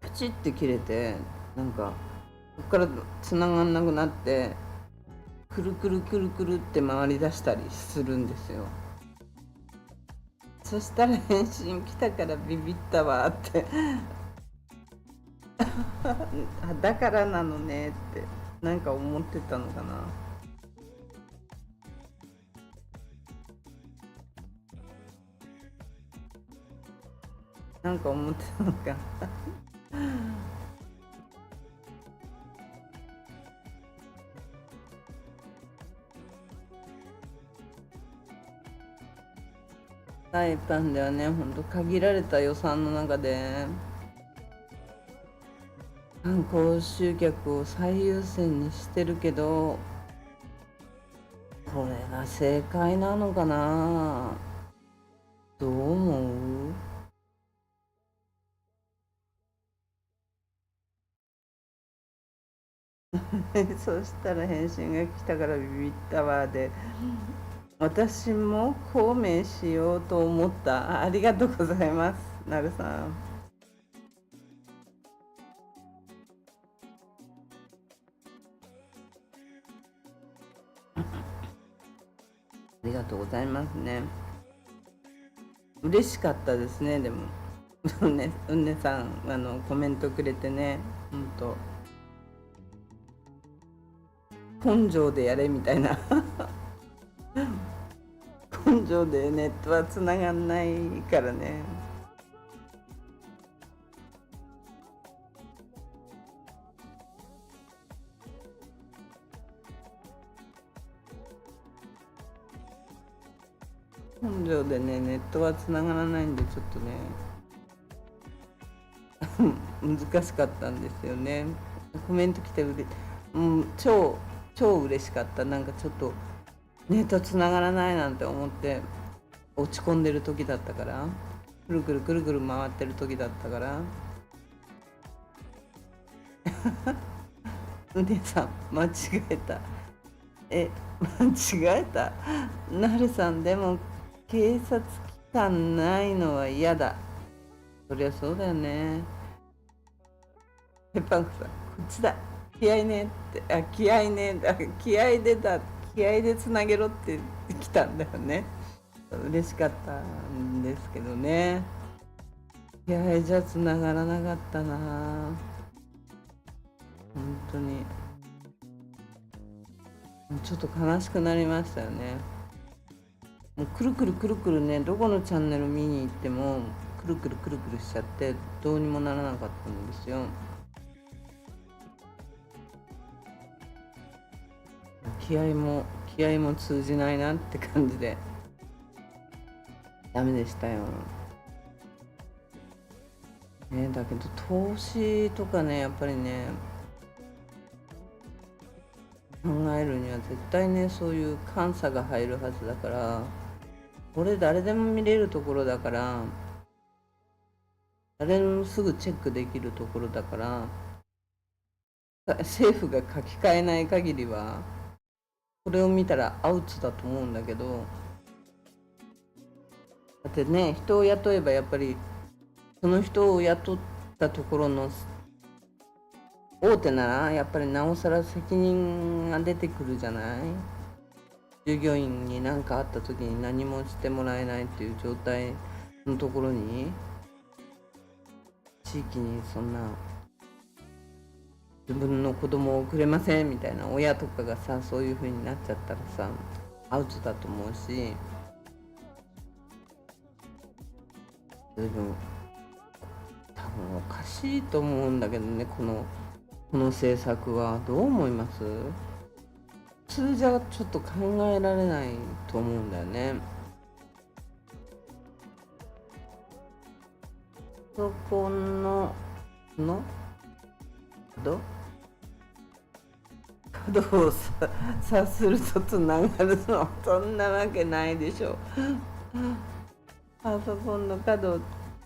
ブチって切れて、なんかここから繋がんなくなって、くるくるくるくるって回り出したりするんですよ。そしたら返信来たからビビったわってあ、だからなのねってなんか思ってたのかな。なんか思ってたのかな。サイパンではね、ほんと限られた予算の中で観光集客を最優先にしてるけど、これが正解なのかな。どう思う？そしたら返信が来たからビビったわで、私も孔明しようと思った。ありがとうございます、なるさん。ありがとうございますね。嬉しかったですね。でもうんねさんコメントくれてね、ほんと根性でやれみたいな根性でネットはつながんないからね。根性でねネットはつながらないんで、ちょっとね難しかったんですよね。コメント来て超嬉しかった。なんかちょっとネットつながらないなんて思って落ち込んでる時だったから、くるくるくるくる回ってる時だったから。うねさん間違えた。間違えた。なるさん、でも警察機関ないのは嫌だ。そりゃそうだよね。ペッパンクさん、こっちだ。気合いねって、気合いね、気合いで気合いでつなげろって来たんだよね。嬉しかったんですけどね。気合いじゃつながらなかったな。本当にちょっと悲しくなりましたよね。もうくるくるくるくるね、どこのチャンネル見に行ってもくるくるくるくるしちゃってどうにもならなかったんですよ。気合も通じないなって感じでダメでしたよ。だけど投資とかね、やっぱりね考えるには絶対ねそういう監査が入るはずだから、これ誰でも見れるところだから、誰でもすぐチェックできるところだから、政府が書き換えない限りはこれを見たらアウトだと思うんだけど、だってね、人を雇えばやっぱりその人を雇ったところの大手ならやっぱりなおさら責任が出てくるじゃない。従業員に何かあった時に何もしてもらえないっていう状態のところに、地域にそんな自分の子供を送れませんみたいな親とかがさ、そういう風になっちゃったらさアウトだと思うし、多分おかしいと思うんだけどね、この政策は。どう思います？普通じゃちょっと考えられないと思うんだよね。そこの角を察するとつながるの、そんなわけないでしょ。パソコンの角を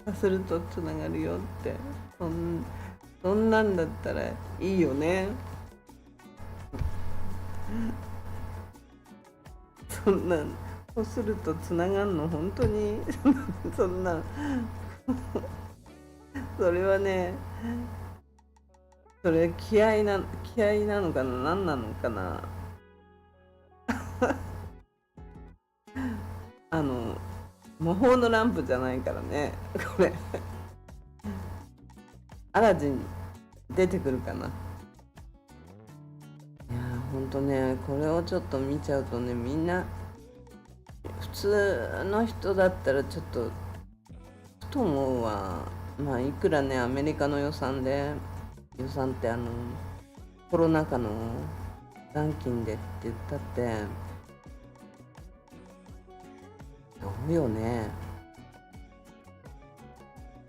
察するとつながるよって、そんなんだったらいいよね。そうするとつながんの本当にそんなそれはね、それ気合なのかな、何なのかな。あの魔法のランプじゃないからね、これ。アラジン出てくるかな。いやーほんとね、これをちょっと見ちゃうとね、みんな普通の人だったらちょっとふと思うわ。まあいくらね、アメリカの予算ってコロナ禍の残金でって言ったってどうよね。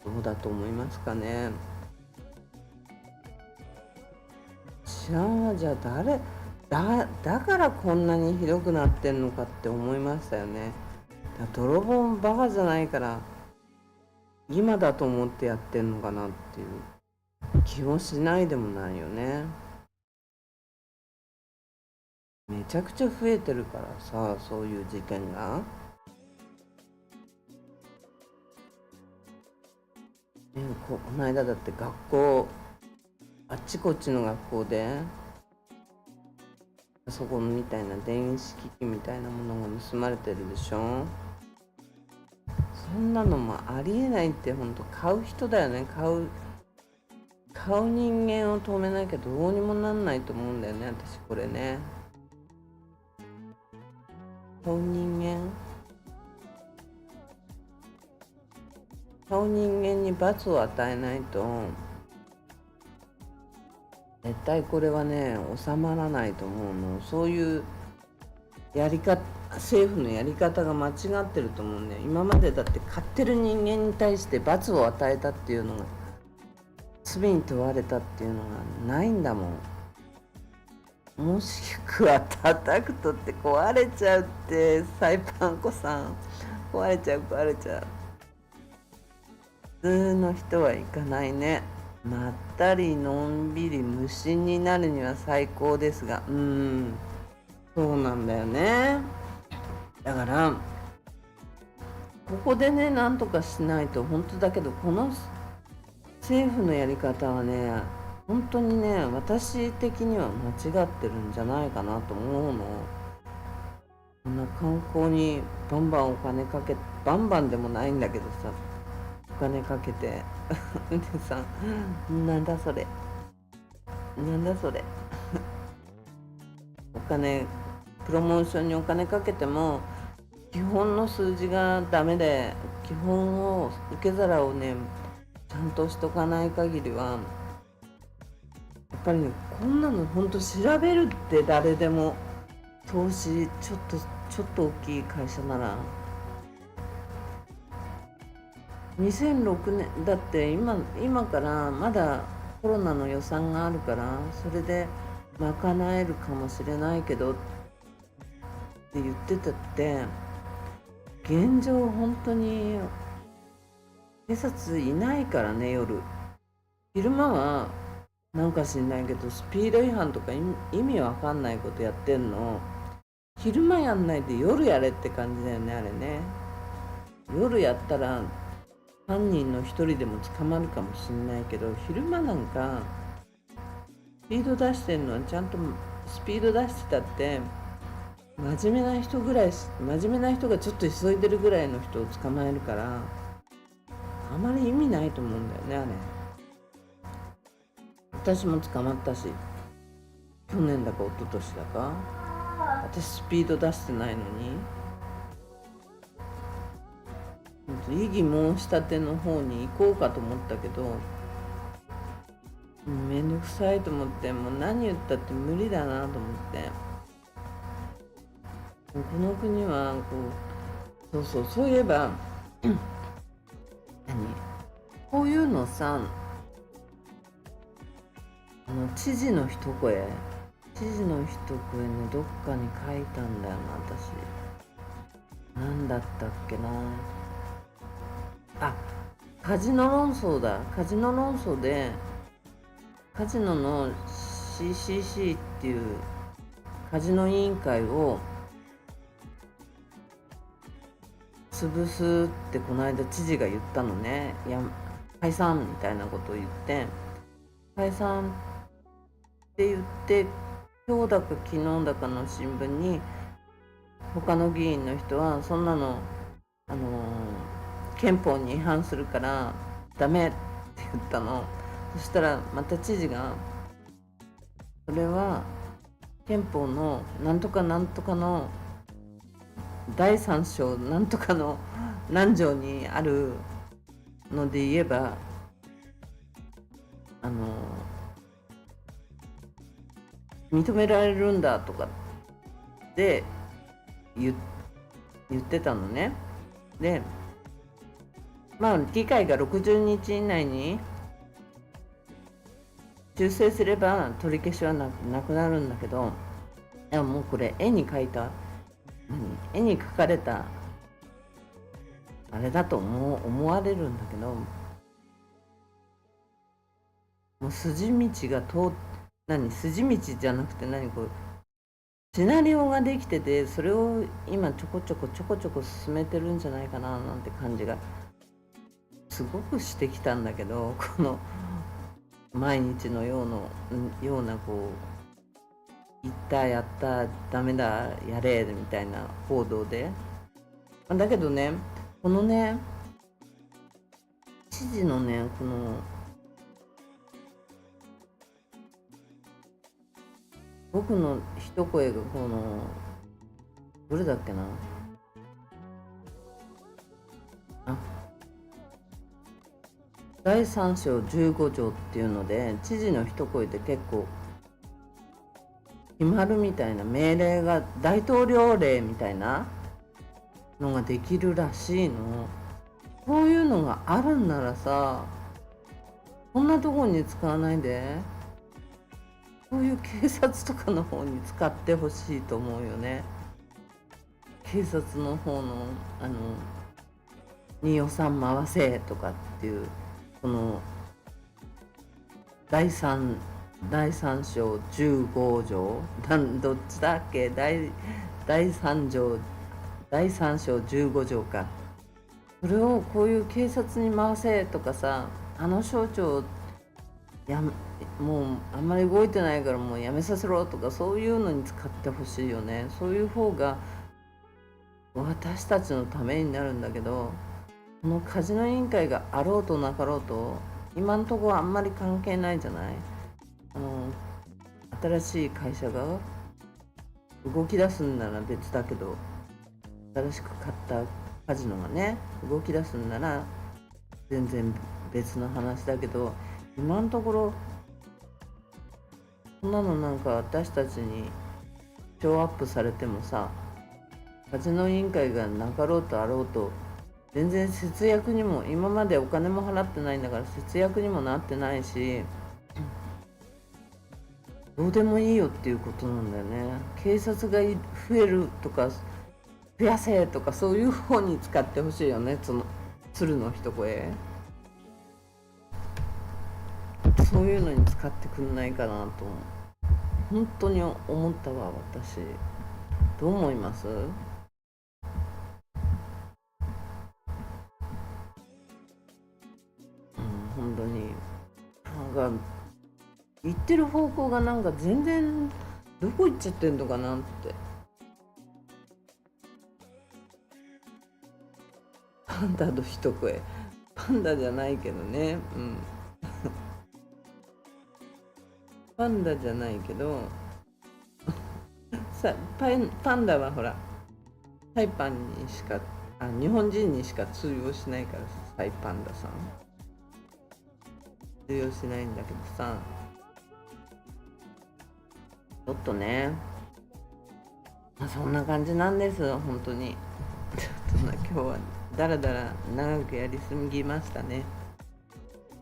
どうだと思いますかね。治安はじゃあだからこんなにひどくなってんのかって思いましたよね。泥棒バカじゃないから今だと思ってやってんのかなっていう気もしないでもないよね。めちゃくちゃ増えてるからさ、そういう事件が。この間だって学校、あっちこっちの学校でパソコンみたいな電子機器みたいなものが盗まれてるでしょ。そんなのもありえないって。本当買う人だよね。買う人間を止めなきゃどうにもなんないと思うんだよね、私これね。買う人間に罰を与えないと絶対これはね収まらないと思うの。そういう政府のやり方が間違ってると思うんだよ。今までだって買ってる人間に対して罰を与えたっていうのが、罪に問われたっていうのがないんだもん。もしくは叩くとって壊れちゃうって、サイパン粉さん壊れちゃう。普通の人はいかないね。まったりのんびり無心になるには最高ですが、そうなんだよね。だからここでねなんとかしないと。本当だけどこの政府のやり方はね本当にね私的には間違ってるんじゃないかなと思うの。こんな観光にバンバンお金かけ、バンバンでもないんだけどさ、お金かけてでさ、なんだそれお金、プロモーションにお金かけても基本の数字がダメで、基本を受け皿をねちゃんとしとかない限りはやっぱりね、こんなの本当調べるって。誰でも投資ちょっと大きい会社なら2006年だって、今からまだコロナの予算があるから、それで賄えるかもしれないけどって言ってたって、現状本当に警察いないからね。昼間はなんか知んないけどスピード違反とか意味わかんないことやってんの。昼間やんないで夜やれって感じだよね、あれね。夜やったら犯人の一人でも捕まるかもしんないけど、昼間なんかスピード出してんのはちゃんとスピード出してたって真面目な人がちょっと急いでるぐらいの人を捕まえるから、あまり意味ないと思うんだよね、あれ。私も捕まったし、去年だか一昨年だか。私スピード出してないのに異議申し立ての方に行こうかと思ったけど、めんどくさいと思って、もう何言ったって無理だなと思って。この国はそういえばこういうのさ、知事の一声ね、どっかに書いたんだよな、私。何だったっけな。カジノ論争だ。カジノ論争でカジノの CCC っていうカジノ委員会を潰すってこの間知事が言ったのね。解散みたいなことを言って、解散って言って、今日だか昨日だかの新聞に他の議員の人はそんなの、憲法に違反するからダメって言ったの。そしたらまた知事が、それは憲法のなんとかなんとかの第3章なんとかの何条にあるので言えば、認められるんだとかって言ってたのね。で、議会が60日以内に修正すれば取り消しはなくなるんだけど、いやもうこれ絵に描かれたあれだと思われるんだけど、もう筋道じゃなくてこうシナリオができてて、それを今ちょこちょこ進めてるんじゃないかななんて感じがすごくしてきたんだけど、この毎日のようなこう言ったやったダメだやれみたいな報道で、だけどね、このね知事のねこの僕の一声がどれだっけな第3章15条っていうので、知事の一声で結構決まるみたいな命令が、大統領令みたいなのができるらしいの。こういうのがあるんならさ、こんなとこに使わないで、こういう警察とかの方に使ってほしいと思うよね。警察の方のに予算回せとかっていう、この第3章15条どっちだっけ、第3章15条か。それをこういう警察に回せとかさ、省庁もうあんまり動いてないからもうやめさせろとか、そういうのに使ってほしいよね。そういう方が私たちのためになるんだけど、このカジノ委員会があろうとなかろうと今のところあんまり関係ないじゃない。新しい会社が動き出すんなら別だけど、新しく買ったカジノがね動き出すんなら全然別の話だけど、今のところこんなの私たちにショーアップされてもさ、カジノ委員会がなかろうとあろうと全然節約にも、今までお金も払ってないんだから節約にもなってないし、どうでもいいよっていうことなんだよね。警察が増えるとか増やせとかそういう方に使ってほしいよね。その鶴の一声、そういうのに使ってくんないかなと本当に思ったわ。私どう思います？本当に言ってる方向が全然どこ行っちゃってんのかなって。パンダの一声、パンダじゃないけどね、パンダじゃないけどパンダはほらサイパンにしか日本人にしか通用しないから、サイパンダさん通用しないんだけどさ、ちょっとね、そんな感じなんです。本当にちょっと今日はだらだら長くやりすぎましたね。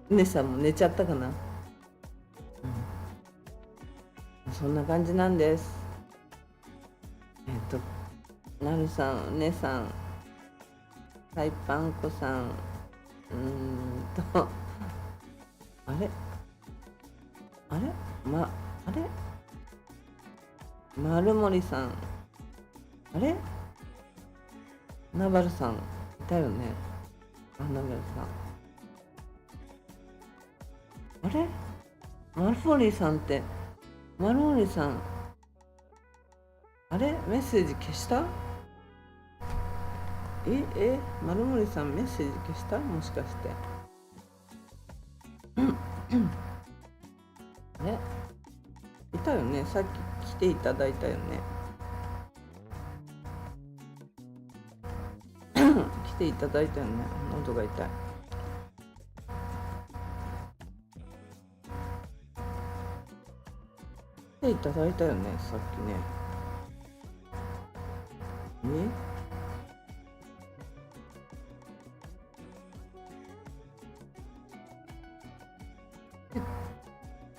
姉さんも寝ちゃったかな。そんな感じなんです。なるさん、姉さん、サイパンコさん、あれ丸森さん、ナバルさんいたよね。ナバルさん、あれ、マルモリさんって、マルモリさん、あれメッセージ消した？マルモリさんメッセージ消した？もしかして。あれいたよね、さっき来ていただいたよね。来ていただいたよね。喉が痛い。来ていただいたよね、さっきね。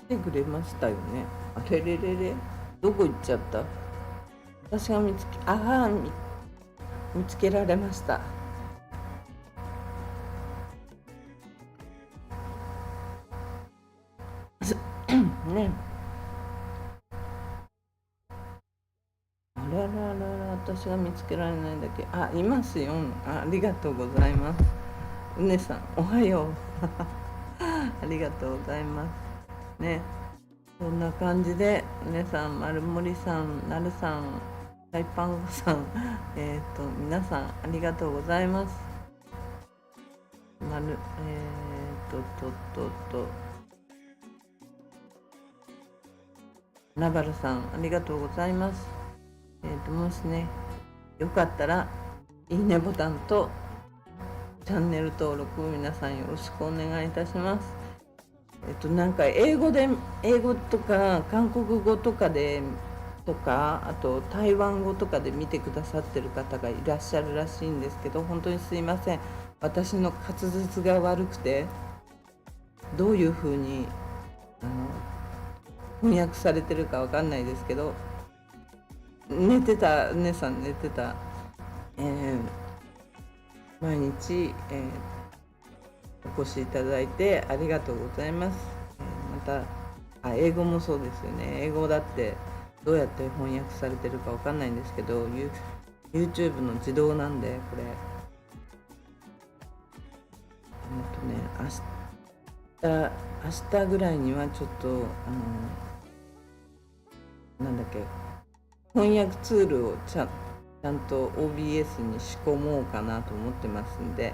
来てくれましたよね。あれれれれ、どこ行っちゃった？私が見つけられました。ね。あらららら、私が見つけられないだけ。あ、いますよ。ありがとうございます。うねさん、おはよう。ありがとうございます。ね。こんな感じで、うねさん、まるもりさん、なるさん、タイパンゴさん、皆さん、ありがとうございます。ナバルさん、ありがとうございます。もしね、よかったら、いいねボタンと、チャンネル登録を皆さんよろしくお願いいたします。なんか英語とか韓国語とかでとか、あと台湾語とかで見てくださってる方がいらっしゃるらしいんですけど、本当にすいません。私の滑舌が悪くて、どういう風に翻訳されてるかわかんないですけど、寝てた姉さん寝てた、毎日、お越しいただいてありがとうございます。また英語もそうですよね。英語だってどうやって翻訳されてるかわかんないんですけど、YouTube の自動なんで、これ明日ぐらいにはちょっとなんだっけ、翻訳ツールをちゃんと OBS に仕込もうかなと思ってますんで、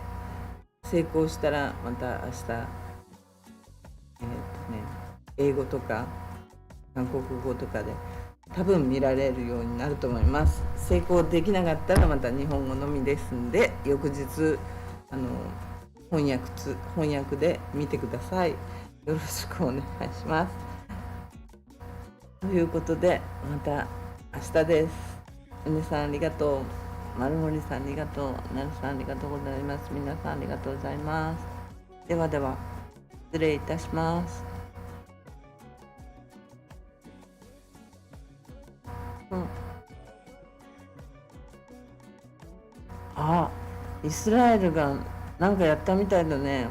成功したらまた明日英語とか韓国語とかで多分見られるようになると思います。成功できなかったらまた日本語のみですんで、翌日翻訳で見てください。よろしくお願いします。ということで、また明日です。うねさんありがとう。まるもりさんありがとう。なるさんありがとうございます。皆さんありがとうございます。ではでは、失礼いたします。イスラエルがなんかやったみたいだね。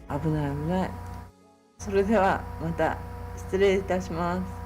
危ない危ない。それではまた失礼いたします。